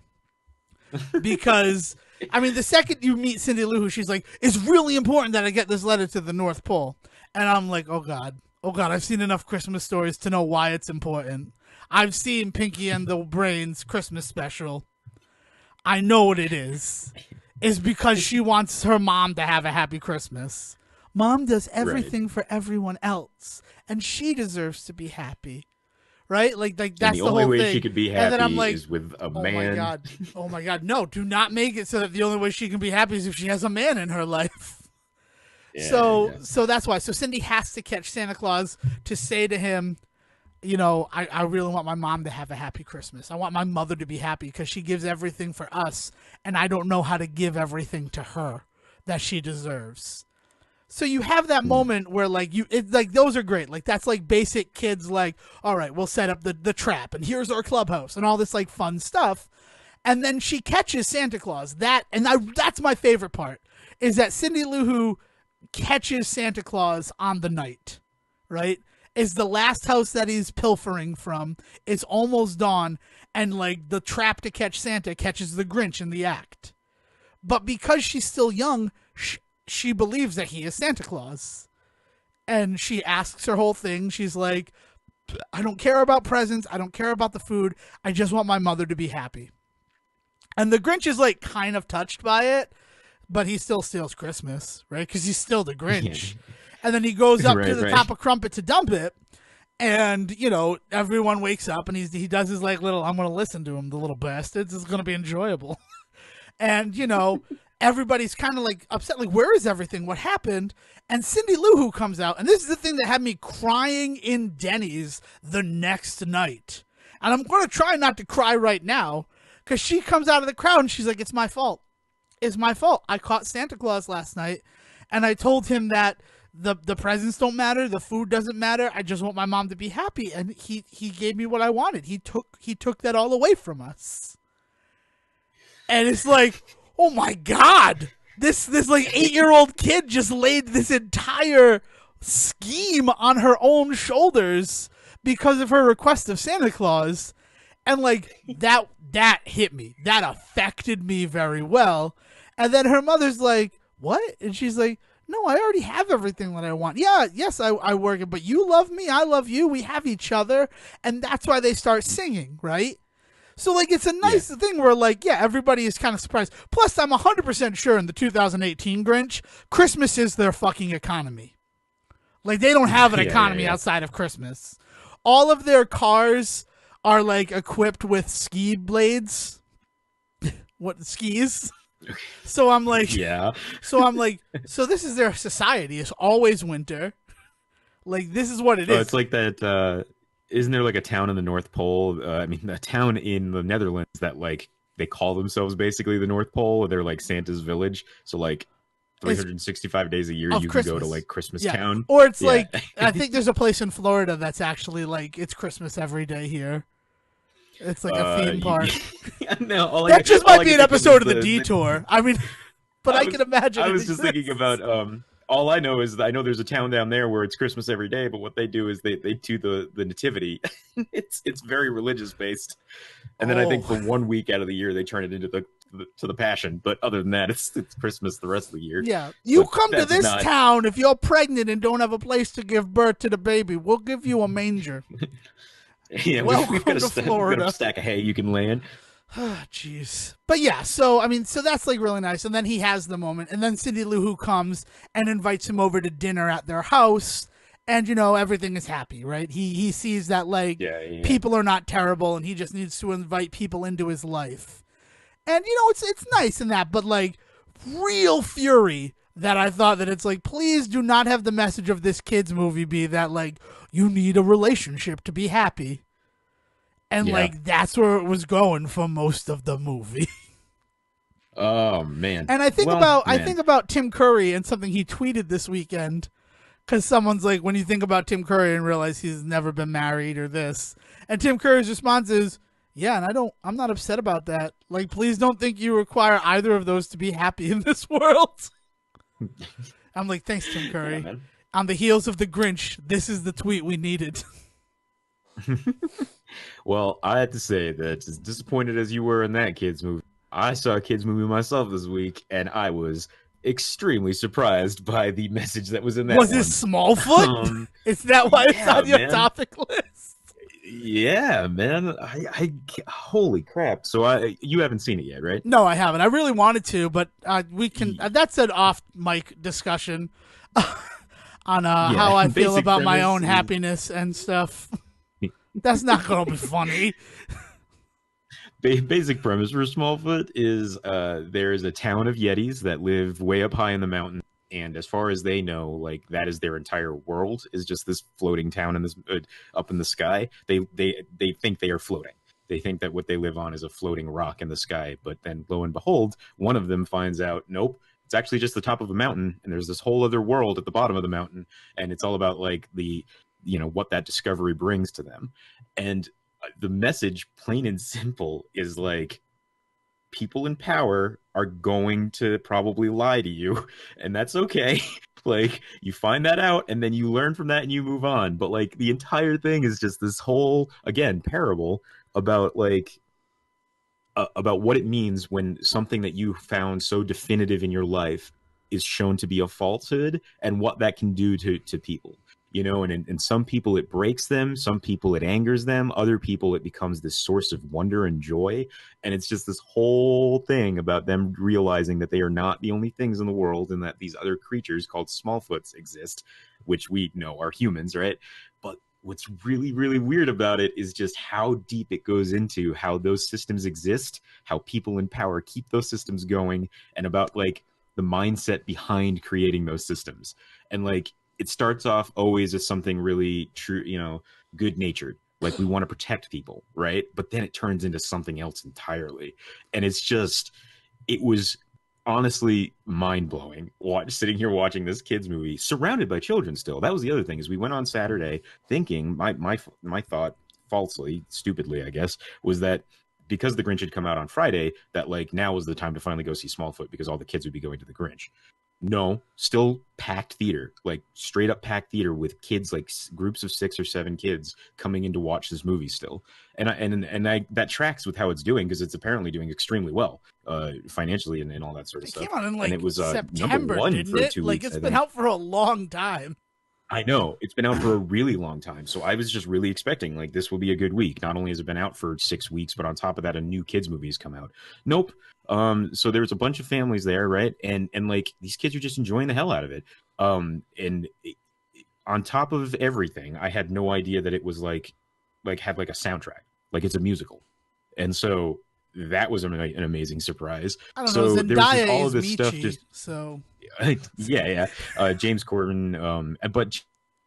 A: because I mean, the second you meet Cindy Lou Who, she's like, it's really important that I get this letter to the North Pole. And I'm like, oh God, I've seen enough Christmas stories to know why it's important. I've seen Pinky and the Brain's Christmas special. I know what it is. It's because she wants her mom to have a happy Christmas. Mom does everything for everyone else, and she deserves to be happy. Right? Like
B: And
A: that's
B: the
A: the
B: only
A: whole
B: way
A: thing.
B: she could be
A: And then I'm
B: happy
A: like,
B: is with a
A: oh
B: man.
A: my God, no! Do not make it so that the only way she can be happy is if she has a man in her life.
B: Yeah,
A: So that's why. So Cindy has to catch Santa Claus to say to him, you know, I really want my mom to have a happy Christmas. I want my mother to be happy because she gives everything for us, and I don't know how to give everything to her that she deserves. So you have that moment where like those are great. Like that's like basic kids like, all right, we'll set up the trap and here's our clubhouse and all this like fun stuff. And then she catches Santa Claus. That's my favorite part is that Cindy Lou Who catches Santa Claus on the night, right? Is the last house that he's pilfering from. It's almost dawn, and like the trap to catch Santa catches the Grinch in the act. But because she's still young, she believes that he is Santa Claus. And she asks her whole thing. She's like, I don't care about presents. I don't care about the food. I just want my mother to be happy. And the Grinch is like kind of touched by it, but he still steals Christmas, right? Because he's still the Grinch. And then he goes up to the top of Crumpet to dump it. And, you know, everyone wakes up and he does his like little, I'm going to listen to him, the little bastards. It's going to be enjoyable. And, you know, everybody's kind of like upset, like, where is everything? What happened? And Cindy Lou Who comes out. And this is the thing that had me crying in Denny's the next night. And I'm going to try not to cry right now because she comes out of the crowd and she's like, it's my fault. It's my fault. I caught Santa Claus last night and I told him that the presents don't matter, the food doesn't matter. I just want my mom to be happy, and he gave me what I wanted. He took that all away from us. And it's like, oh my God, this like 8-year-old kid just laid this entire scheme on her own shoulders because of her request of Santa Claus. And like that hit me. That affected me very well. And then her mother's like, what? And she's like, no, I already have everything that I want. Yeah, yes, I work it, but you love me, I love you, we have each other, and that's why they start singing, right? So, like, it's a nice thing where, like, yeah, everybody is kind of surprised. Plus, I'm 100% sure in the 2018 Grinch, Christmas is their fucking economy. Like, they don't have an economy outside of Christmas. All of their cars are, like, equipped with ski blades. What, skis? So I'm like, so this is their society. It's always winter. Like, this is what it is.
B: It's like that. Isn't there like a town in the North Pole? I mean, a town in the Netherlands that like they call themselves basically the North Pole. They're like Santa's village. So like 365 days a year, you can go to like Christmas town.
A: Or it's like, I think there's a place in Florida that's actually like, it's Christmas every day here. It's like a theme park.
B: No,
A: that just might be an episode of the Detour. I mean, but I can imagine.
B: I was just thinking about. All I know is that I know there's a town down there where it's Christmas every day, but what they do is they do the nativity. it's very religious based, and then I think for 1 week out of the year they turn it into the Passion. But other than that, it's Christmas the rest of the year.
A: Yeah, you come to this town if you're pregnant and don't have a place to give birth to the baby. We'll give you a manger.
B: Yeah, we've got a stack of hay you can lay in.
A: Jeez. But yeah, so I mean, so that's like really nice. And then he has the moment, and then Cindy Lou Who comes and invites him over to dinner at their house, and you know, everything is happy, right? He sees that like people are not terrible, and he just needs to invite people into his life. And you know, it's nice in that, but like real fury that I thought that it's like, please do not have the message of this kids movie be that like you need a relationship to be happy. And like that's where it was going for most of the movie.
B: Oh man!
A: And I think about Tim Curry and something he tweeted this weekend, because someone's like, when you think about Tim Curry and realize he's never been married or this, and Tim Curry's response is, "Yeah, and I'm not upset about that. Like, please don't think you require either of those to be happy in this world." I'm like, thanks, Tim Curry.
B: Yeah,
A: on the heels of the Grinch, this is the tweet we needed.
B: Well, I have to say that as disappointed as you were in that kids movie, I saw a kids movie myself this week, and I was extremely surprised by the message that was in that
A: Was it
B: one.
A: Smallfoot?
B: Um,
A: Is that why it's
B: yeah,
A: on your
B: man.
A: topic list?
B: Yeah, man. Holy crap. So you haven't seen it yet, right?
A: No, I haven't. I really wanted to, but we can.
B: Ye-
A: That's an off mic discussion on
B: Yeah,
A: how I feel
B: basic
A: about my
B: premise
A: own
B: is
A: happiness and stuff. That's not going to be funny.
B: basic premise for Smallfoot is there is a town of Yetis that live way up high in the mountain, and as far as they know, like that is their entire world is just this floating town in this up in the sky. They think they are floating. They think that what they live on is a floating rock in the sky, but then lo and behold, one of them finds out, nope, it's actually just the top of a mountain, and there's this whole other world at the bottom of the mountain, and it's all about like the what that discovery brings to them. And the message, plain and simple, is like people in power are going to probably lie to you, and that's okay. Like you find that out and then you learn from that and you move on. But like the entire thing is just this whole again parable about like about what it means when something that you found so definitive in your life is shown to be a falsehood and what that can do to people, and some people it breaks them, some people it angers them, other people it becomes this source of wonder and joy. And it's just this whole thing about them realizing that they are not the only things in the world and that these other creatures called smallfoots exist, which we know are humans, right? But what's really, really weird about it is just how deep it goes into how those systems exist, how people in power keep those systems going, and about like the mindset behind creating those systems. And like it starts off always as something really true, good natured. Like we want to protect people, right? But then it turns into something else entirely. And it was honestly mind blowing. Sitting here watching this kids movie, surrounded by children. Still, that was the other thing is we went on Saturday thinking my thought, falsely, stupidly, I guess, was that because the Grinch had come out on Friday, that like now was the time to finally go see Smallfoot because all the kids would be going to the Grinch. No, still packed theater, like straight up packed theater with kids, like groups of 6 or 7 kids coming in to watch this movie still. And I that tracks with how it's doing because it's apparently doing extremely well financially and all that sort of
A: It came
B: stuff.
A: out in
B: And
A: like
B: it was number
A: September,
B: one
A: didn't
B: for
A: it?
B: two
A: Like
B: weeks,
A: it's
B: I
A: been
B: think.
A: out for a long time.
B: I know it's been out for a really long time, so I was just really expecting like this will be a good week. Not only has it been out for 6 weeks, but on top of that, a new kids movie has come out. Nope. So there was a bunch of families there, right? And like these kids are just enjoying the hell out of it. And on top of everything, I had no idea that it was like had like a soundtrack, like it's a musical, and so that was an amazing surprise.
A: I don't know.
B: So there was just
A: Zendaya
B: all of
A: is
B: this stuff
A: Michi,
B: just
A: so
B: yeah, yeah. James Corden, but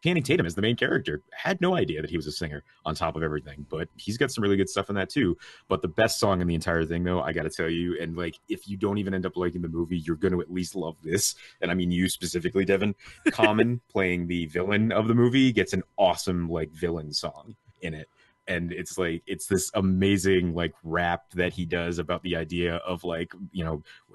B: Channing Tatum is the main character. Had no idea that he was a singer on top of everything, but he's got some really good stuff in that too. But the best song in the entire thing, though, I got to tell you, and like if you don't even end up liking the movie, you're going to at least love this. And I mean you specifically, Devon. Common playing the villain of the movie gets an awesome like villain song in it. And it's like it's this amazing like rap that he does about the idea of like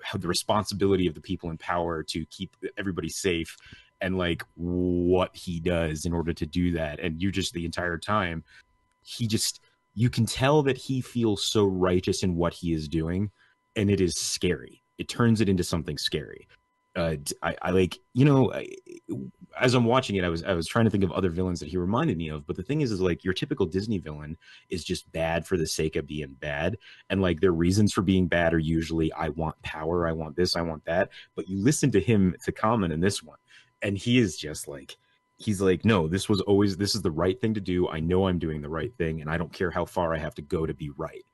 B: how the responsibility of the people in power to keep everybody safe, and like what he does in order to do that. And you just the entire time he just you can tell that he feels so righteous in what he is doing, and it is scary. It turns it into something scary. I like as I'm watching it, I was trying to think of other villains that he reminded me of. But the thing is like your typical Disney villain is just bad for the sake of being bad, and like their reasons for being bad are usually I want power, I want this, I want that. But you listen to him to Common in this one, and he is just like he's like, no, this is the right thing to do. I know I'm doing the right thing, and I don't care how far I have to go to be right.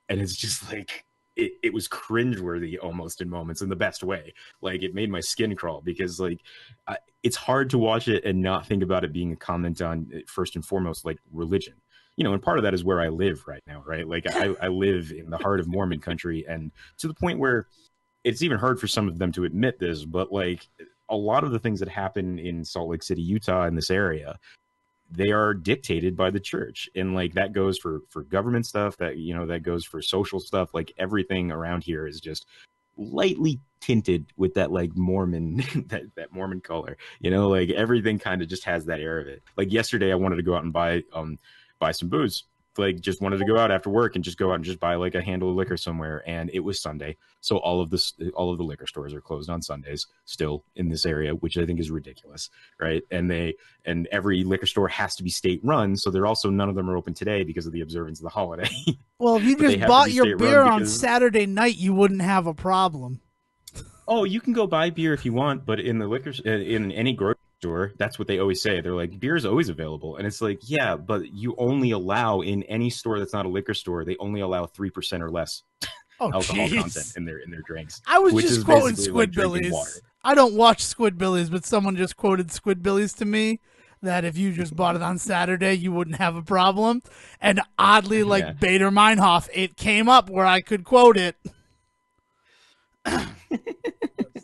B: And it's just like it was cringeworthy almost in moments in the best way. Like it made my skin crawl because like it's hard to watch it and not think about it being a comment on first and foremost like religion. And part of that is where I live right now, right? Like I live in the heart of Mormon country, and to the point where it's even hard for some of them to admit this, but like a lot of the things that happen in Salt Lake City, Utah, in this area, they are dictated by the church. And like that goes for government stuff, that goes for social stuff. Like everything around here is just lightly tinted with that like Mormon that Mormon color. Like everything kind of just has that air of it. Like yesterday I wanted to go out and buy some booze, like just wanted to go out after work and just go out and just buy like a handle of liquor somewhere, and it was Sunday, so all of the liquor stores are closed on Sundays still in this area, which I think is ridiculous, right? And every liquor store has to be state run, so they're also none of them are open today because of the observance of the holiday.
A: Well, if you
B: But they
A: just
B: have to
A: bought
B: be
A: your
B: state run
A: beer on
B: because
A: Saturday night, you wouldn't have a problem.
B: oh, you can go buy beer if you want, but in the in any grocery store, that's what they always say. They're like, beer is always available, and it's like, yeah, but you only allow in any store that's not a liquor store, they only allow 3% or less
A: Oh,
B: alcohol content
A: jeez.
B: in their drinks,
A: I was
B: which
A: just
B: is
A: quoting
B: basically like drinking
A: Squidbillies.
B: water.
A: I don't watch Squidbillies, but someone just quoted Squidbillies to me that if you just bought it on Saturday, you wouldn't have a problem. And oddly,
B: Yeah.
A: like Bader Meinhof, it came up where I could quote it.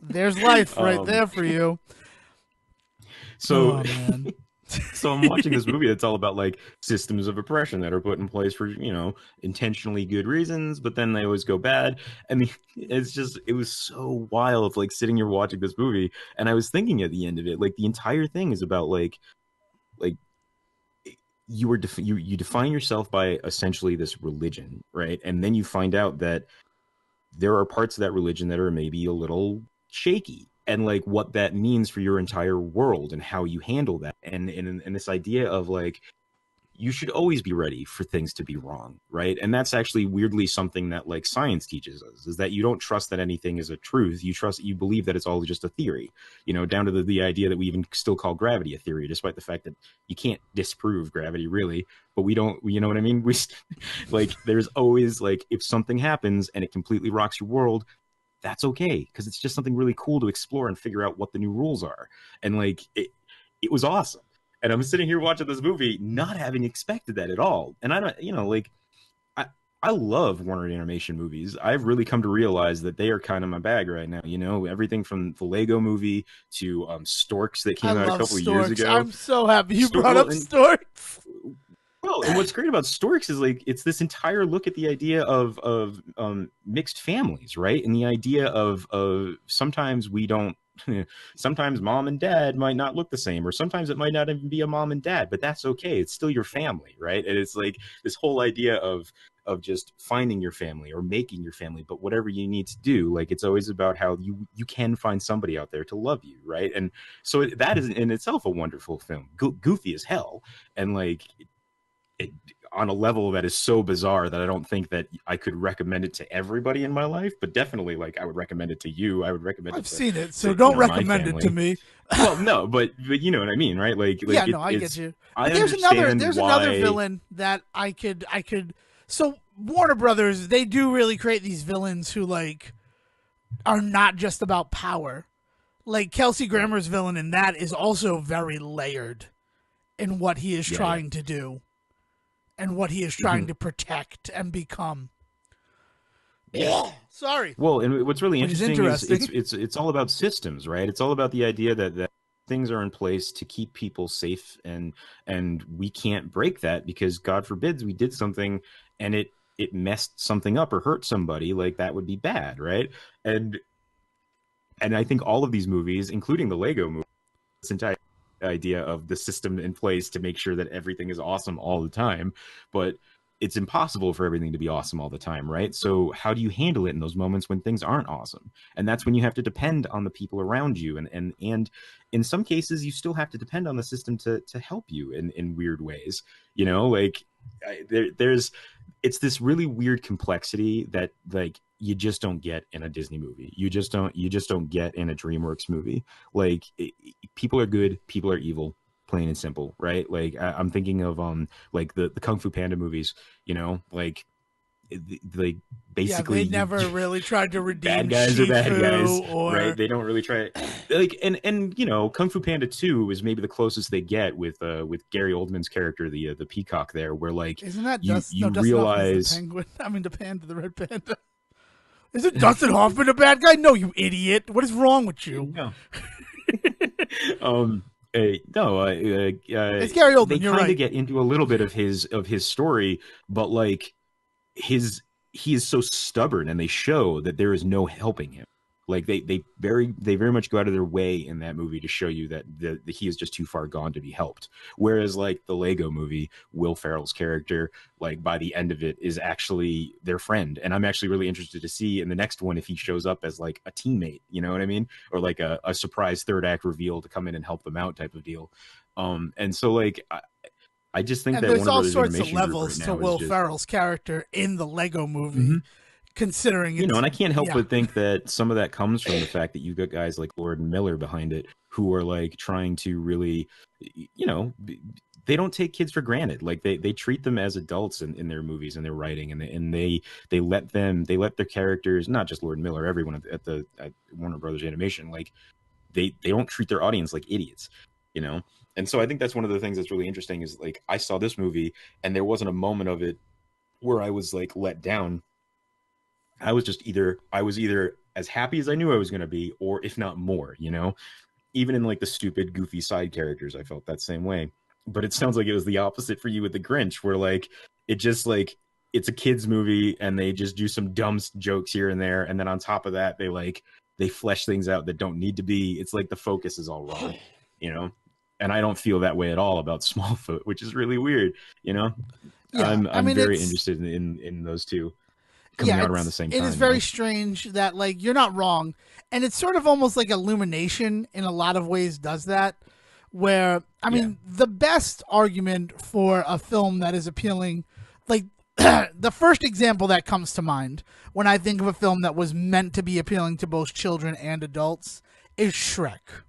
A: There's life right
B: Um.
A: there for you.
B: So
A: Oh, man.
B: so I'm watching this movie that's all about like systems of oppression that are put in place for, intentionally good reasons, but then they always go bad. I mean, it was so wild, like sitting here watching this movie, and I was thinking at the end of it, like the entire thing is about like you define yourself by essentially this religion, right? And then you find out that there are parts of that religion that are maybe a little shaky, and like what that means for your entire world and how you handle that, and this idea of like you should always be ready for things to be wrong, right? And that's actually weirdly something that like science teaches us, is that you don't trust that anything is a truth. You believe that it's all just a theory, down to the idea that we even still call gravity a theory, despite the fact that you can't disprove gravity really. But we don't, you know what I mean? Like there's always like, if something happens and it completely rocks your world, that's okay, because it's just something really cool to explore and figure out what the new rules are. And like it was awesome. And I'm sitting here watching this movie not having expected that at all. And I don't, like I I love Warner Animation movies. I've really come to realize that they are kind of my bag right now. Everything from the Lego movie to Storks that
A: I
B: came out a
A: love
B: couple of years
A: storks.
B: ago.
A: I'm so happy you brought up
B: And
A: storks.
B: well, and what's great about Storks is like it's this entire look at the idea of mixed families, right? And the idea of sometimes we don't. Sometimes mom and dad might not look the same, or sometimes it might not even be a mom and dad, but that's okay. It's still your family, right? And it's like this whole idea of just finding your family or making your family, but whatever you need to do, like it's always about how you can find somebody out there to love you, right? And so that is in itself a wonderful film, goofy as hell, and like it, on a level that is so bizarre that I don't think that I could recommend it to everybody in my life, but definitely like I would recommend it to you. I would recommend it
A: I've
B: to,
A: seen it, so
B: to
A: don't
B: my
A: recommend it to
B: family.
A: me.
B: Well, no, but you know what I mean, right? Like
A: Yeah,
B: it,
A: no, I get
B: it's
A: you.
B: I
A: But
B: understand
A: there's another
B: why.
A: villain that I could. So Warner Brothers, they do really create these villains who like are not just about power. Like Kelsey
B: Right.
A: Grammer's villain in that is also very layered in what he is
B: Yeah, yeah.
A: trying to do and what he is trying
B: Mhm.
A: to protect and become.
B: Yeah.
A: Sorry.
B: Well, and what's really
A: Which is
B: interesting is
A: interesting.
B: it's all about systems, right? It's all about the idea that things are in place to keep people safe, and we can't break that because God forbids we did something and it messed something up or hurt somebody, like that would be bad, right? And and I think all of these movies, including the Lego movie, this entire idea of the system in place to make sure that everything is awesome all the time, but it's impossible for everything to be awesome all the time, right? So how do you handle it in those moments when things aren't awesome? And that's when you have to depend on the people around you, and in some cases you still have to depend on the system to help you in weird ways, like there's it's this really weird complexity that like you just don't get in a Disney movie. You just don't get in a DreamWorks movie. Like people are good, people are evil, plain and simple, right? Like I'm thinking of like the Kung Fu Panda movies, like like
A: Yeah, they
B: basically you
A: never really tried to redeem
B: bad guys are bad guys,
A: Shifu
B: right?
A: or
B: They don't really try like and Kung Fu Panda 2 is maybe the closest they get with Gary Oldman's character, the peacock there, where like
A: isn't that
B: you
A: Dust? No,
B: you
A: Dustin Hoffman's the
B: realize
A: penguin. I mean, the panda, the red panda. Isn't Dustin Hoffman a bad guy? No, you idiot. What is wrong with you?
B: no. um no,
A: It's Gary
B: they
A: Oldman. You're
B: kind of
A: right.
B: get into a little bit of his story, but like his he is so stubborn, and they show that there is no helping him. Like they very much go out of their way in that movie to show you that he is just too far gone to be helped. Whereas like the Lego movie, Will Ferrell's character, like by the end of it, is actually their friend, and I'm actually really interested to see in the next one if he shows up as like a teammate. You know what I mean? Or like a surprise third act reveal to come in and help them out type of deal. And so like I just think
A: And
B: that
A: there's
B: Warner
A: all
B: Brothers
A: sorts of
B: Animation Group right
A: levels to
B: now is
A: Will
B: just
A: Ferrell's character in the Lego movie,
B: Mhm.
A: considering
B: You know,
A: it's
B: and I can't help
A: yeah.
B: but think that some of that comes from the fact that you've got guys like Lord and Miller behind it who are like trying to really, you know, they don't take kids for granted. Like they treat them as adults in their movies and their writing, and they let their characters, not just Lord and Miller, everyone at Warner Brothers Animation, like they don't treat their audience like idiots, you know. And so I think that's one of the things that's really interesting is like I saw this movie and there wasn't a moment of it where I was like let down. I was either as happy as I knew I was going to be, or if not more, you know. Even in like the stupid, goofy side characters, I felt that same way. But it sounds like it was the opposite for you with the Grinch, where like it just like it's a kids movie and they just do some dumb jokes here and there, and then on top of that, they flesh things out that don't need to be. It's like the focus is all wrong, you know. And I don't feel that way at all about Smallfoot, which is really weird, you know.
A: Yeah, I
B: I'm
A: mean
B: very
A: it's
B: interested in those two coming
A: yeah,
B: out around the same
A: it is
B: time, you
A: very
B: know.
A: strange that like you're not wrong, and it's sort of almost like Illumination in a lot of ways does that. Where I
B: Yeah.
A: mean, the best argument for a film that is appealing, like the first example that comes to mind when I think of a film that was meant to be appealing to both children and adults is Shrek,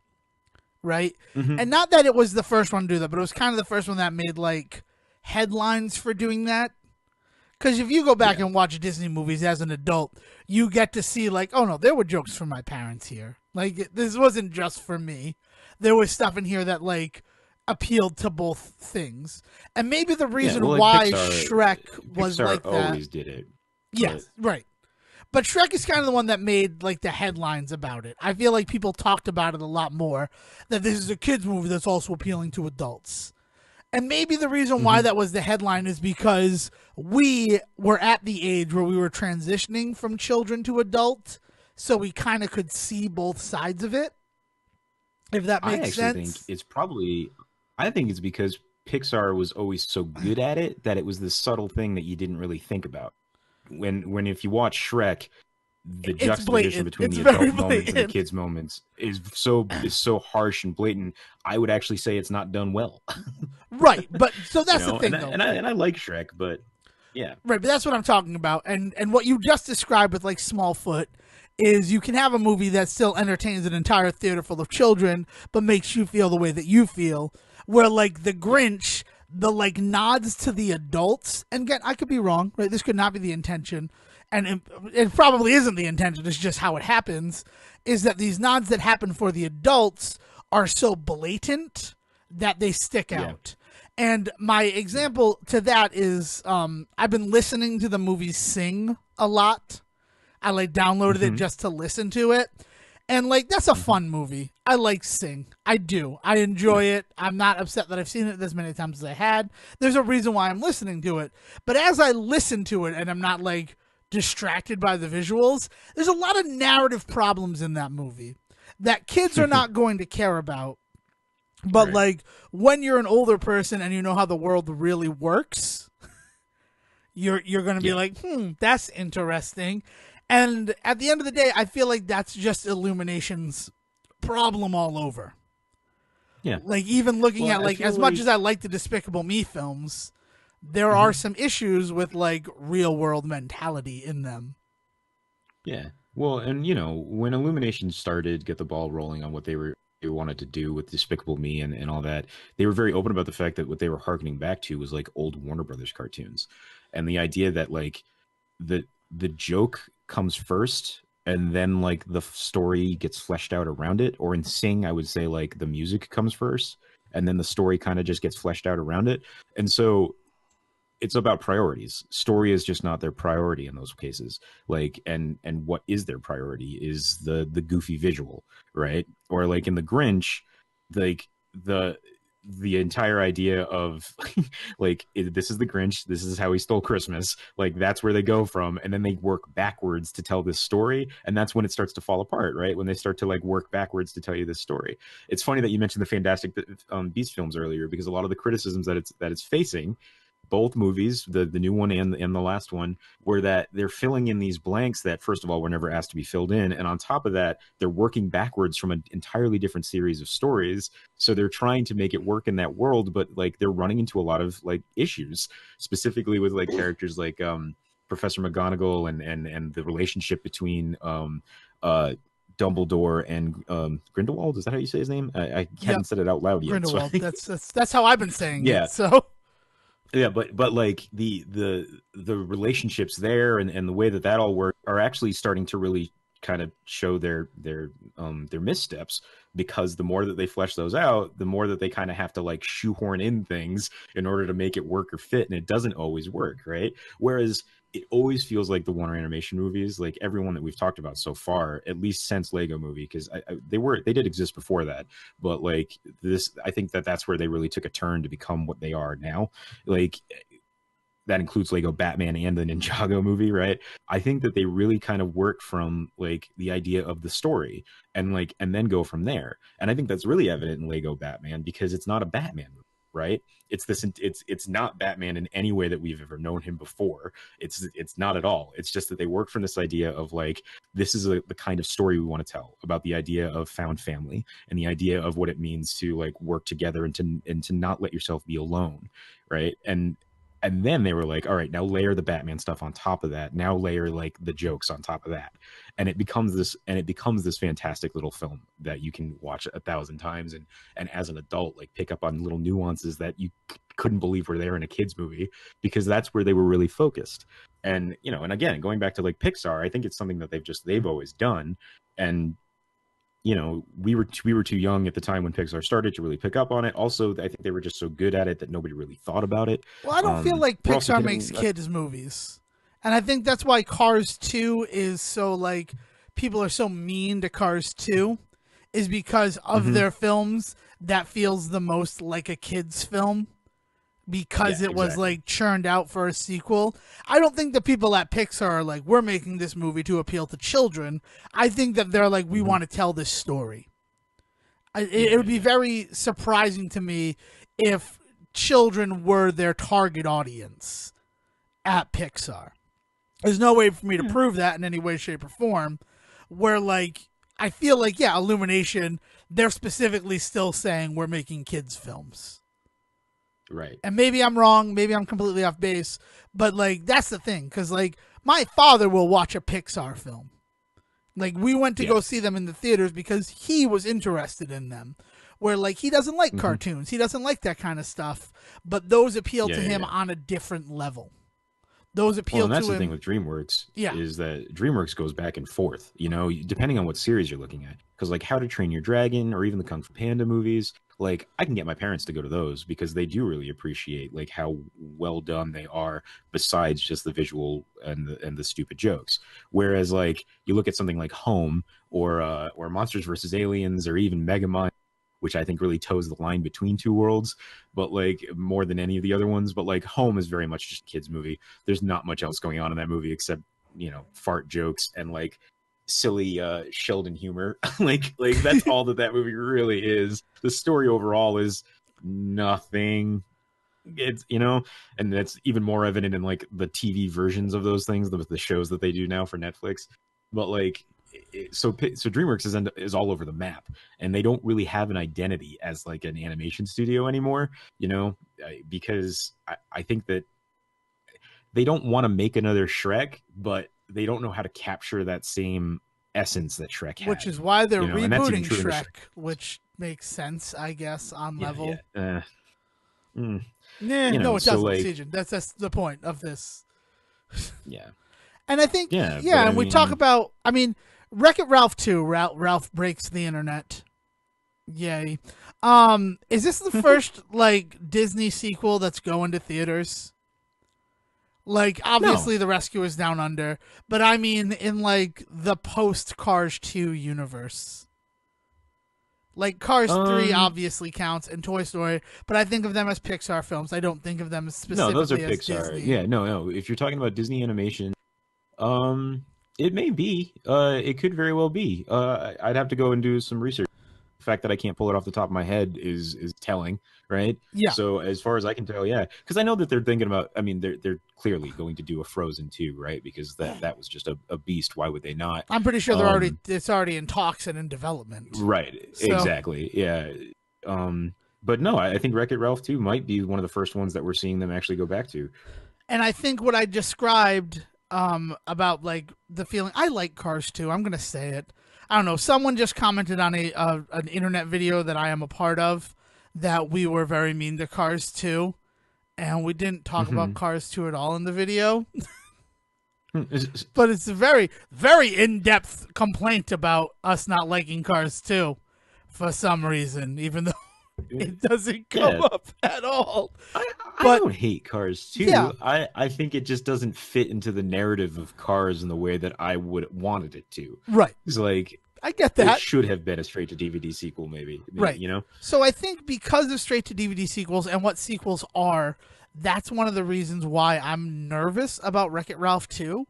A: right?
B: Mm-hmm.
A: And not that it was the first one to do that, but it was kind of the first one that made like headlines for doing that. Because if you go back
B: Yeah.
A: and watch Disney movies as an adult, you get to see like, oh no, there were jokes for my parents here. Like this wasn't just for me. There was stuff in here that like appealed to both things. And maybe the
B: Yeah, well,
A: reason
B: like
A: why Shrek was
B: Pixar
A: like that.
B: always did it, but
A: Yes, right. But Shrek is kind of the one that made like the headlines about it. I feel like people talked about it a lot more. That this is a kids movie that's also appealing to adults. And maybe the reason why
B: Mhm.
A: that was the headline is because we were at the age where we were transitioning from children to adult, so we kind of could see both sides of it, if that
B: I
A: makes
B: actually think
A: sense.
B: it's probably, I think it's because Pixar was always so good at it that it was this subtle thing that you didn't really think about. When if you watch Shrek, the
A: It's
B: juxtaposition
A: blatant.
B: between
A: It's
B: the
A: very
B: adult moments and the
A: blatant.
B: kids moments is so harsh and blatant. I would actually say it's not done well,
A: Right, but so
B: you
A: that's the
B: know.
A: thing though.
B: And I like Shrek, but yeah,
A: Right, but that's what I'm talking about. And what you just described with like Smallfoot is you can have a movie that still entertains an entire theater full of children, but makes you feel the way that you feel. Where like the
B: yeah,
A: Grinch, the like nods to the adults, and again, I could be wrong. Right, this could not be the intention, and it probably isn't the intention. It's just how it happens. Is that these nods that happen for the adults are so blatant that they stick
B: yeah,
A: out. And my
B: yeah.
A: example to that is I've been listening to the movie Sing a lot. I like downloaded it
B: Hmm.
A: just to listen to it. And like that's a
B: Hmm.
A: fun movie. I like Sing. I do. I
B: Yeah.
A: enjoy it. I'm not upset that I've seen it as many times as I had. There's a reason why I'm listening to it. But as I listen to it and I'm not like distracted by the visuals, there's a lot of narrative problems in that movie that kids are not going to care about, but
B: Right.
A: like when you're an older person and you know how the world really works, you're going to be
B: Yeah.
A: like, that's interesting. And at the end of the day, I feel like that's just Illumination's problem all over.
B: Yeah.
A: Like even looking
B: Well,
A: at
B: I
A: like
B: feel
A: as much
B: like
A: as I like the Despicable Me films, there are
B: mhm.
A: some issues with like real world mentality in them.
B: Yeah. Well, and you know, when Illumination started get the ball rolling on what they wanted to do with Despicable Me and all that, they were very open about the fact that what they were harkening back to was like old Warner Brothers cartoons. And the idea that like the the joke comes first and then like the story gets fleshed out around it. Or in Sing, I would say like the music comes first and then the story kind of just gets fleshed out around it. And so it's about priorities. Story is just not their priority in those cases. Like, and what is their priority is the goofy visual, right? Or like in the Grinch, like the the entire idea of like this is the Grinch, this is how he stole Christmas, like that's where they go from, and then they work backwards to tell this story, and that's when it starts to fall apart, right? When they start to like work backwards to tell you this story. It's funny that you mentioned the Fantastic Beast films earlier, because a lot of the criticisms that it's facing, both movies, the new one and the last one, were that they're filling in these blanks that, first of all, were never asked to be filled in, and on top of that, they're working backwards from an entirely different series of stories. So they're trying to make it work in that world, but like they're running into a lot of like issues, specifically with like characters like Professor McGonagall, and the relationship between uh Dumbledore and Grindelwald. Is that how you say his name? I
A: Yep,
B: hadn't said it out loud yet, so I
A: Grindelwald.
B: think
A: That's how I've been saying it.
B: yeah,
A: So
B: yeah, but like the relationships there, and the way that that all works are actually starting to really kind of show their missteps, because the more that they flesh those out, the more that they kind of have to like shoehorn in things in order to make it work or fit, and it doesn't always work, right? Whereas it always feels like the Warner Animation movies, like everyone that we've talked about so far, at least since Lego Movie, because they did exist before that, but like this, I think that that's where they really took a turn to become what they are now. Like that includes Lego Batman and the Ninjago movie, right? I think that they really kind of work from like the idea of the story, and then go from there. And I think that's really evident in Lego Batman, because it's not a Batman movie, right? It's not Batman in any way that we've ever known him before. It's not at all. It's just that they work from this idea of like, this is the kind of story we want to tell about the idea of found family, and the idea of what it means to like work together, and to not let yourself be alone, right? And then they were like, all right, now layer the Batman stuff on top of that, now layer like the jokes on top of that, and it becomes this fantastic little film that you can watch 1,000 times, and as an adult like pick up on little nuances that you couldn't believe were there in a kids movie, because that's where they were really focused. And and again, going back to like Pixar, I think it's something that they've always done. And we were too young at the time when Pixar started to really pick up on it. Also, I think they were just so good at it that nobody really thought about it.
A: well, I don't feel like
B: We're also
A: Pixar makes
B: hitting.
A: kids movies, and I think that's why Cars 2 is so like people are so mean to Cars 2, is because of
B: Mhm.
A: their films that feels the most like a kids film, because
B: Yeah,
A: it was
B: exactly.
A: like churned out for a sequel. I don't think the people at Pixar are like, we're making this movie to appeal to children. I think that they're like, we
B: Hmm.
A: want to tell this story. It
B: Yeah,
A: would be
B: yeah.
A: very surprising to me if children were their target audience at Pixar. There's no way for me to
B: Yeah.
A: prove that in any way, shape, or form. Where, like, I feel like, yeah, Illumination, they're specifically still saying we're making kids' films.
B: Right.
A: And maybe I'm wrong, maybe I'm completely off base, but, like, that's the thing. Because, like, my father will watch a Pixar film. Like, we went to
B: Yeah.
A: go see them in the theaters because he was interested in them. Where, like, he doesn't like
B: Hmm.
A: cartoons, he doesn't like that kind of stuff, but those appeal
B: Yeah,
A: to
B: yeah,
A: him
B: yeah.
A: on a different level. Those
B: Well,
A: appeal
B: and that's
A: to
B: the thing
A: him,
B: with DreamWorks,
A: yeah,
B: is that DreamWorks goes back and forth, depending on what series you're looking at. Because like How to Train Your Dragon, or even the Kung Fu Panda movies, like I can get my parents to go to those, because they do really appreciate like how well done they are, besides just the visual and the stupid jokes. Whereas like you look at something like Home, or Monsters versus Aliens, or even Megamind, which I think really toes the line between two worlds, but like more than any of the other ones. But like Home is very much just a kids movie. There's not much else going on in that movie except fart jokes and like silly Sheldon humor. like that's all that movie really is. The story overall is nothing. It's and that's even more evident in like the TV versions of those things, the shows that they do now for Netflix. But like so DreamWorks is all over the map, and they don't really have an identity as like an animation studio anymore, because I think that they don't want to make another Shrek, but they don't know how to capture that same essence that Shrek
A: which
B: had,
A: is why they're
B: and that's even
A: rebooting
B: true in the
A: Shrek,
B: Shrek.
A: which makes sense, I guess, on
B: Yeah,
A: level.
B: yeah. Mm,
A: Nah, no, it
B: so
A: doesn't,
B: like,
A: Sejohn. That's the point of this.
B: yeah,
A: And I think,
B: yeah,
A: yeah,
B: but I
A: and we talk
B: mean,
A: about, I mean, Wreck It Ralph 2, Ralph breaks the internet. Yay. Is this the first, like, Disney sequel that's going to theaters? Like,
B: no,
A: obviously, The Rescuers Down Under, but I mean, in, like, the post Cars 2 universe. Like Cars 3
B: Um,
A: obviously counts and Toy Story, but I think of them as Pixar films. I don't think of them
B: no, those are
A: specifically as
B: Pixar.
A: Disney.
B: Yeah, no, no. If you're talking about Disney animation, it may be. It could very well be. I'd have to go and do some research. The fact that I can't pull it off the top of my head is telling, right?
A: Yeah,
B: So as far as I can tell, yeah, because I know that they're thinking about. I mean, they're clearly going to do a Frozen 2, right? Because that was just a beast. Why would they not?
A: I'm pretty sure
B: Um,
A: it's already in talks and in development.
B: right,
A: So,
B: exactly, yeah. But no, I think Wreck It Ralph 2 might be one of the first ones that we're seeing them actually go back to.
A: and I think what I described about like the feeling, I like Cars 2. I'm gonna say it. I don't know. Someone just commented on an internet video that I am a part of that we were very mean to Cars 2, and we didn't talk about
B: Hmm.
A: Cars 2 at all in the video. But it's a very, very in depth complaint about us not liking Cars 2 for some reason, even though it doesn't come
B: Yeah,
A: up at all.
B: I
A: But
B: don't hate Cars
A: yeah,
B: 2. I think it just doesn't fit into the narrative of Cars in the way that I would wanted it to.
A: right.
B: It's like
A: I get
B: it
A: that.
B: should have been a straight to DVD sequel, maybe.
A: Right.
B: You know?
A: So I think because of straight to DVD sequels and what sequels are, that's one of the reasons why I'm nervous about Wreck It Ralph 2.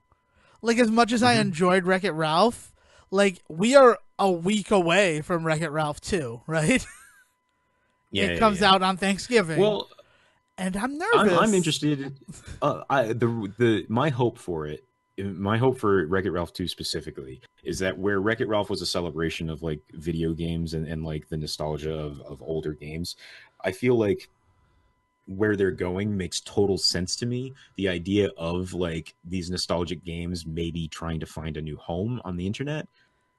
A: Like, as much as I
B: Hmm.
A: enjoyed Wreck It Ralph, like, we are a week away from Wreck It Ralph 2, right?
B: Yeah,
A: It
B: yeah,
A: comes
B: yeah.
A: out on Thanksgiving,
B: Well,
A: and I'm
B: I'm
A: nervous.
B: interested. The my hope for it, my hope for Wreck It Ralph 2 specifically, is that where Wreck It Ralph was a celebration of like video games and like the nostalgia of older games, I feel like where they're going makes total sense to me. The idea of like these nostalgic games maybe trying to find a new home on the internet,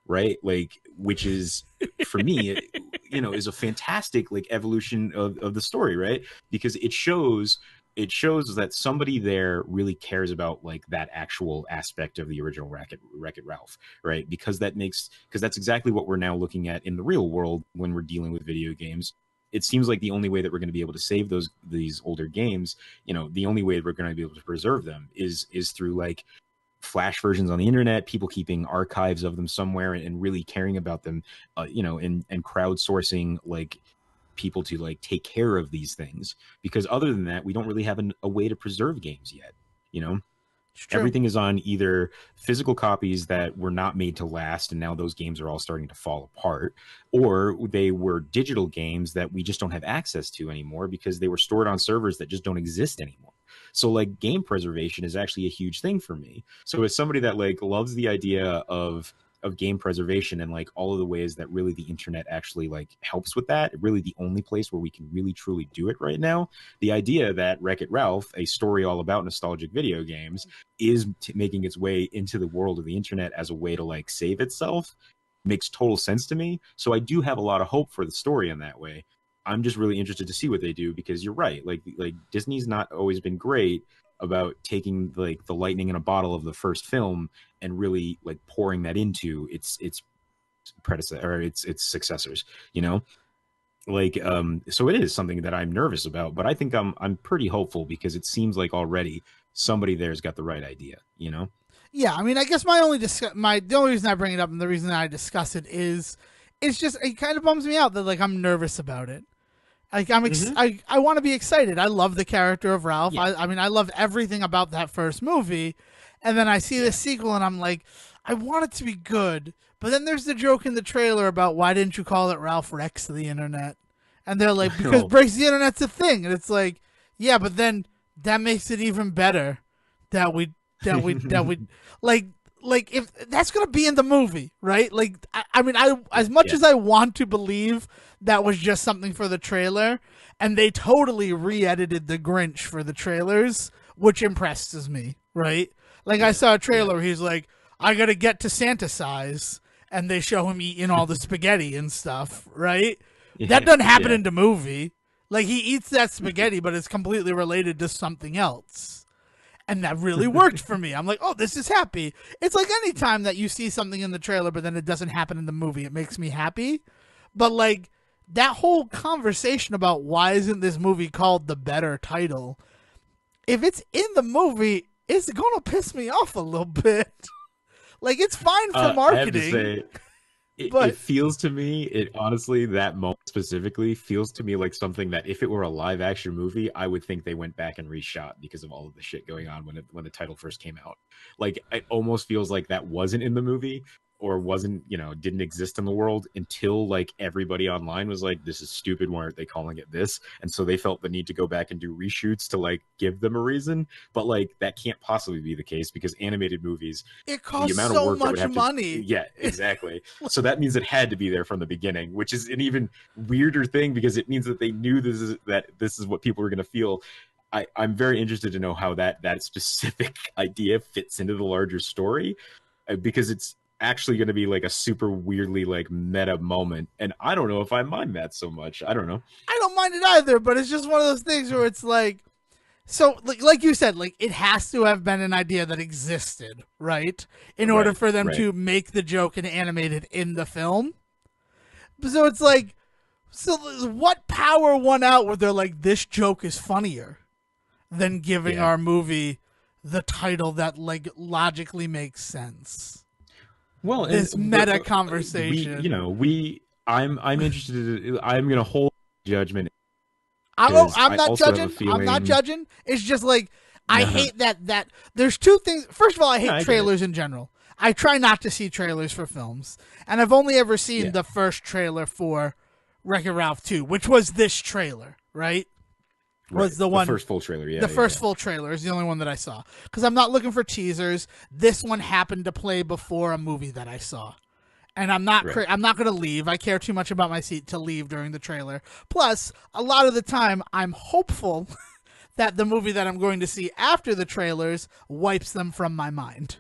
B: right? Like, which is for me, is a fantastic like evolution of the story, right? Because it shows that somebody there really cares about like that actual aspect of the original Wreck-It Ralph, right? Because that's exactly what we're now looking at in the real world when we're dealing with video games. It seems like the only way that we're going to be able to save these older games, the only way we're going to be able to preserve them is through like flash versions on the internet, people keeping archives of them somewhere and really caring about them, and crowdsourcing like people to like take care of these things. Because other than that, we don't really have a way to preserve games yet. You know,
A: It's true.
B: everything is on either physical copies that were not made to last and now those games are all starting to fall apart, or they were digital games that we just don't have access to anymore because they were stored on servers that just don't exist anymore. So like game preservation is actually a huge thing for me. So as somebody that like loves the idea of game preservation and like all of the ways that really the internet actually like helps with that, really the only place where we can really truly do it right now, the idea that Wreck-It Ralph, a story all about nostalgic video games, is making its way into the world of the internet as a way to like save itself makes total sense to me. So I do have a lot of hope for the story in that way. I'm just really interested to see what they do because you're right. Like Disney's not always been great about taking like the lightning in a bottle of the first film and really like pouring that into its predecessor or its successors, you know? Like so it is something that I'm nervous about, but I think I'm pretty hopeful because it seems like already somebody there's got the right idea, you know?
A: Yeah, I mean, I guess the only reason I bring it up and the reason I discuss it is it's just it kind of bums me out that like I'm nervous about it. Like
B: Mm-hmm.
A: I want to be excited. I love the character of Ralph.
B: Yeah.
A: I mean, I loved everything about that first movie, and then I see
B: Yeah.
A: this sequel and I'm like, I want it to be good. But then there's the joke in the trailer about why didn't you call it Ralph Rex the internet? And they're like, because
B: Oh,
A: breaks the internet's a thing, and it's like, yeah, but then that makes it even better that we like if that's gonna be in the movie, right? Like I mean, I as much
B: yeah.
A: as I want to believe that was just something for the trailer, and they totally re-edited the Grinch for the trailers, which impresses me, right? Like I
B: Yeah.
A: saw a
B: Yeah.
A: trailer, he's like, I gotta get to Santa size, and they show him eating all the spaghetti and stuff, right? That
B: Yeah.
A: doesn't happen
B: Yeah.
A: in the movie. Like he eats that spaghetti, but it's completely related to something else. And that really worked for me. I'm like, oh, this is happy. It's like any time that you see something in the trailer, but then it doesn't happen in the movie, it makes me happy. But like that whole conversation about why isn't this movie called the better title? If it's in the movie, it's gonna piss me off a little bit. Like it's fine for
B: I have to
A: marketing.
B: say it
A: But
B: feels to me, it honestly, that moment specifically feels to me like something that if it were a live action movie, I would think they went back and reshot because of all of the shit going on when the title first came out. Like it almost feels like that wasn't in the movie or wasn't, didn't exist in the world until like everybody online was like, this is stupid. Why aren't they calling it this? And so they felt the need to go back and do reshoots to like give them a reason. But like that can't possibly be the case because animated movies,
A: it
B: the
A: costs
B: amount of
A: so
B: work that would
A: much
B: have to,
A: money.
B: yeah, exactly. So that means it had to be there from the beginning, which is an even weirder thing because it means that they knew this is what people were going to feel. I'm very interested to know how that specific idea fits into the larger story, because it's actually going to be like a super weirdly like meta moment, and I don't know if I mind that so much. I don't know.
A: I don't mind it either, but it's just one of those things where it's like, so like you said, like it has to have been an idea that existed, right? In order
B: Right,
A: for them
B: right.
A: to make the joke and animate it in the film. So it's like, so what power won out where they're like, this joke is funnier than giving
B: Yeah.
A: our movie the title that like logically makes sense.
B: Well, and
A: This
B: but
A: meta
B: we,
A: conversation.
B: I'm interested. I'm going to hold judgment
A: Oh,
B: because
A: I'm
B: I
A: not
B: also have a
A: judging. I'm not
B: feeling.
A: judging. It's just like I
B: No, no,
A: hate that there's two things. First of all, I
B: no.
A: hate
B: I get it.
A: trailers in general. I try not to see trailers for films, and I've only ever seen
B: Yeah.
A: the first trailer for Wreck-It Ralph 2, which was this trailer, right?
B: Right.
A: Was the
B: The
A: one
B: first full trailer.
A: the
B: Yeah, yeah,
A: first
B: yeah.
A: full trailer is the only one that I saw because I'm not looking for teasers. This one happened to play before a movie that I saw, and
B: Right.
A: I'm not going to leave. I care too much about my seat to leave during the trailer. Plus, a lot of the time, I'm hopeful that the movie that I'm going to see after the trailers wipes them from my mind.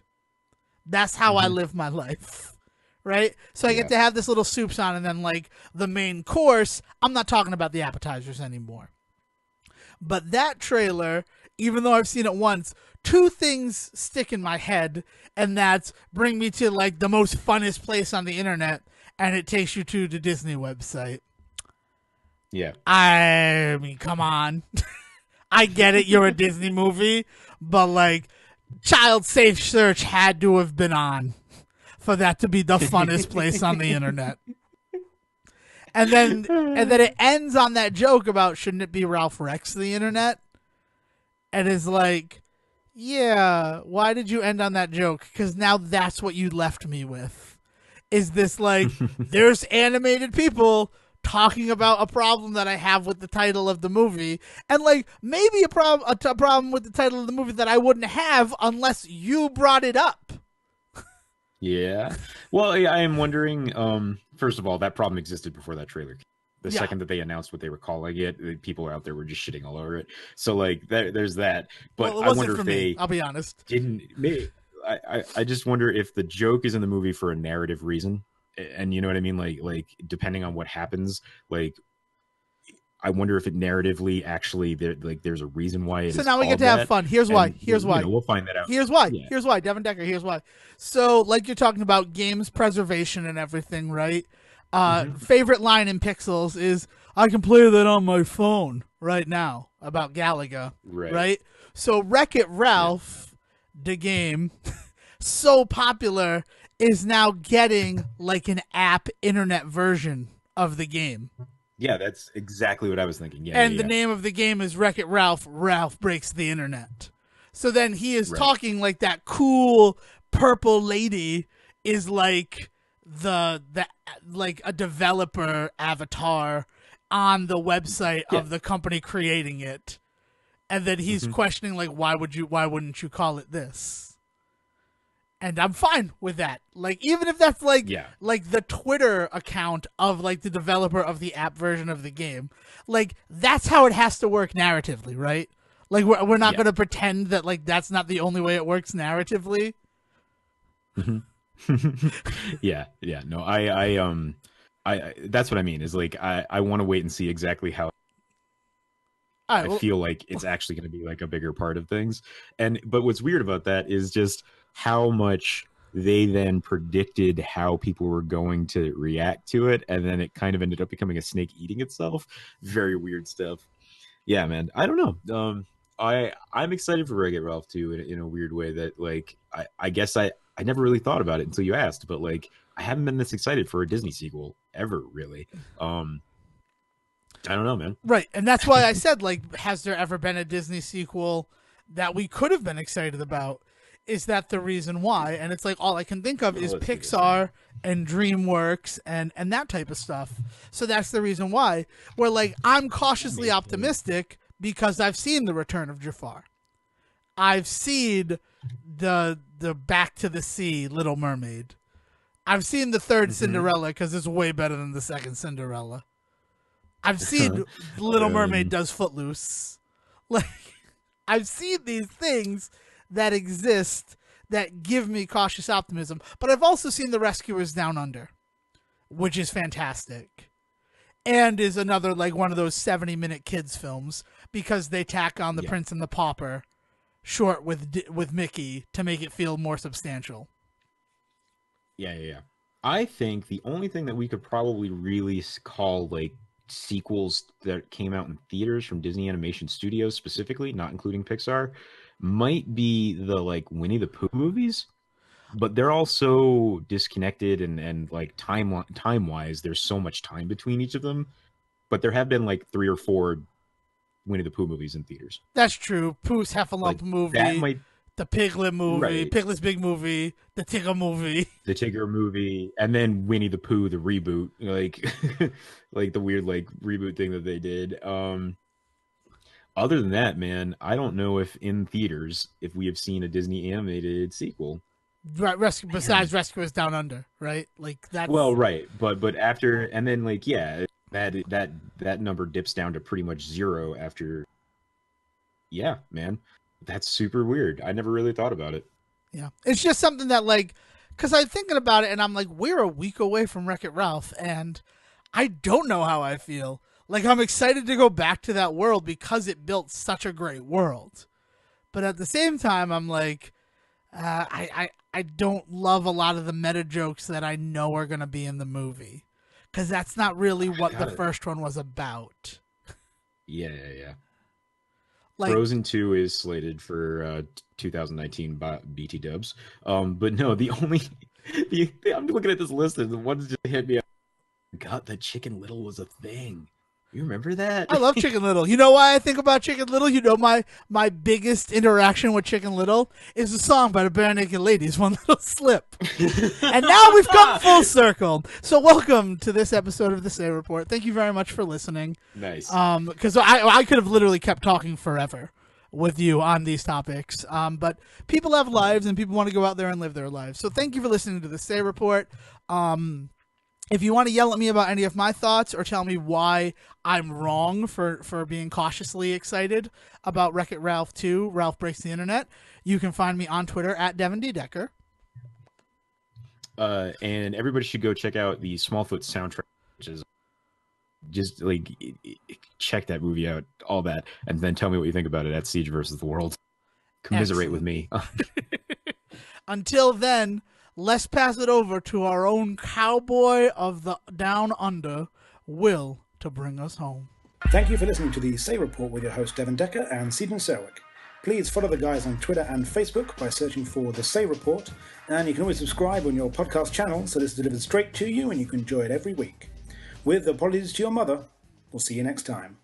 A: That's how I
B: Hmm.
A: live my life. Right? So I get
B: Yeah.
A: to have this little soups on, and then, like, the main course, I'm not talking about the appetizers anymore. But that trailer, even though I've seen it once, two things stick in my head, and that's bring me to, like, the most funnest place on the internet, and it takes you to the Disney website.
B: Yeah.
A: I mean, come on. I get it, you're a Disney movie, but, like, Child Safe Search had to have been on for that to be the funnest place on the internet. And then it ends on that joke about shouldn't it be Ralph Rex the internet? And is like, yeah, why did you end on that joke? Because now that's what you left me with. Is this like there's animated people talking about a problem that I have with the title of the movie, and like maybe a problem with the title of the movie that I wouldn't have unless you brought it up.
B: Yeah. Well, I am wondering. First of all, that problem existed before that trailer. The
A: Yeah,
B: second that they announced what they were calling it, people out there were just shitting all over it. So like, there's that. But
A: well, it
B: I
A: wasn't
B: wonder
A: for
B: if
A: me.
B: they
A: I'll be honest.
B: didn't. I just wonder if the joke is in the movie for a narrative reason, and you know what I mean. Like depending on what happens, like I wonder if it narratively actually there's a reason why it
A: So
B: is
A: now we get
B: called
A: to have
B: that,
A: fun. Here's why.
B: and
A: Here's why.
B: we'll find that out.
A: Here's why.
B: Yeah.
A: Here's why. Devon Decker. Here's why. So, like you're talking about games preservation and everything, right?
B: Hmm.
A: Favorite line in Pixels is I can play that on my phone right now about Galaga,
B: Right.
A: right? So Wreck It
B: Yeah.
A: Ralph, the game, so popular, is now getting like an app internet version of the game.
B: Yeah, that's exactly what I was thinking. Yeah,
A: And
B: yeah,
A: the
B: yeah.
A: name of the game is Wreck It Ralph. Ralph breaks the internet. So then he is
B: Right.
A: talking like that cool purple lady is like the like a developer avatar on the website
B: Yeah.
A: of the company creating it. And then he's
B: Hmm.
A: questioning like why wouldn't you call it this? And I'm fine with that. Like even if that's
B: Yeah.
A: like the Twitter account of like the developer of the app version of the game, like that's how it has to work narratively, right? Like we're not
B: Yeah.
A: going to pretend that like that's not the only way it works narratively.
B: Mhm. Yeah, yeah. No, I that's what I mean is like I want to wait and see exactly how
A: All right,
B: I
A: well,
B: feel like it's actually going to be like a bigger part of things. And but what's weird about that is just how much they then predicted how people were going to react to it, and then it kind of ended up becoming a snake eating itself. Very weird stuff. Yeah, man. I don't know. I'm excited for Wreck-It Ralph too in a weird way that like I guess I never really thought about it until you asked, but like I haven't been this excited for a Disney sequel ever, really. I don't know, man.
A: Right, and that's why I said, like, has there ever been a Disney sequel that we could have been excited about? Is that the reason why? And it's like all I can think of is
B: let's do this,
A: Pixar and DreamWorks and that type of stuff. So that's the reason why. Where like I'm cautiously optimistic because I've seen The Return of Jafar. I've seen the Back to the Sea Little Mermaid. I've seen the third Cinderella because it's way better than the second Cinderella. I've seen Little Mermaid does Footloose. Like, I've seen these things that exist that give me cautious optimism. But I've also seen The Rescuers Down Under, which is fantastic. And is another, like, one of those 70-minute kids films because they tack on The Prince and the Pauper short with Mickey to make it feel more substantial.
B: Yeah. I think the only thing that we could probably really call, like, sequels that came out in theaters from Disney Animation Studios specifically, not including Pixar, might be the like Winnie the Pooh movies, but they're all so disconnected and like time wise, there's so much time between each of them. But there have been like 3 or 4 Winnie the Pooh movies in theaters.
A: That's true. Pooh's Heffalump
B: Like,
A: movie,
B: that might
A: the Piglet movie,
B: Right.
A: Piglet's Big movie, the Tigger movie.
B: the Tigger movie, and then Winnie the Pooh the reboot, like like the weird like reboot thing that they did. Other than that, man, I don't know if in theaters if we have seen a Disney animated sequel.
A: Right, besides Rescuers Down Under, right? Like that's
B: Well, right, but after and then like yeah, that number dips down to pretty much 0 after. Yeah, man, that's super weird. I never really thought about it.
A: Yeah, it's just something that like, because I'm thinking about it and I'm like, we're a week away from Wreck-It Ralph, and I don't know how I feel. Like I'm excited to go back to that world because it built such a great world, but at the same time, I'm like, I don't love a lot of the meta jokes that I know are gonna be in the movie, because that's not really what the first one was about.
B: Yeah.
A: Like,
B: Frozen 2 is slated for 2019 BT dubs. But no, the only I'm looking at this list and the ones just hit me. God, that Chicken Little was a thing. You remember that?
A: I love Chicken Little. You know why I think about Chicken Little? You know my biggest interaction with Chicken Little is a song by the Bare Naked Ladies, One Little Slip. And now we've come full circle. So welcome to this episode of the Say Report. Thank you very much for listening.
B: Nice.
A: Because I could have literally kept talking forever with you on these topics. But people have lives and people want to go out there and live their lives. So thank you for listening to the Say Report. If you want to yell at me about any of my thoughts or tell me why I'm wrong for being cautiously excited about Wreck-It Ralph 2, Ralph Breaks the Internet, you can find me on Twitter at Devon D. Decker.
B: And everybody should go check out the Smallfoot soundtrack, which is just like check that movie out, all that, and then tell me what you think about it at Siege versus the World. Commiserate with me.
A: Until then, let's pass it over to our own cowboy of the Down Under, Will, to bring us home.
C: Thank you for listening to the Say Report with your host Devon Decker and Sejohn Selwick. Please follow the guys on Twitter and Facebook by searching for The Say Report, and you can always subscribe on your podcast channel so this is delivered straight to you and you can enjoy it every week. With apologies to your mother, we'll see you next time.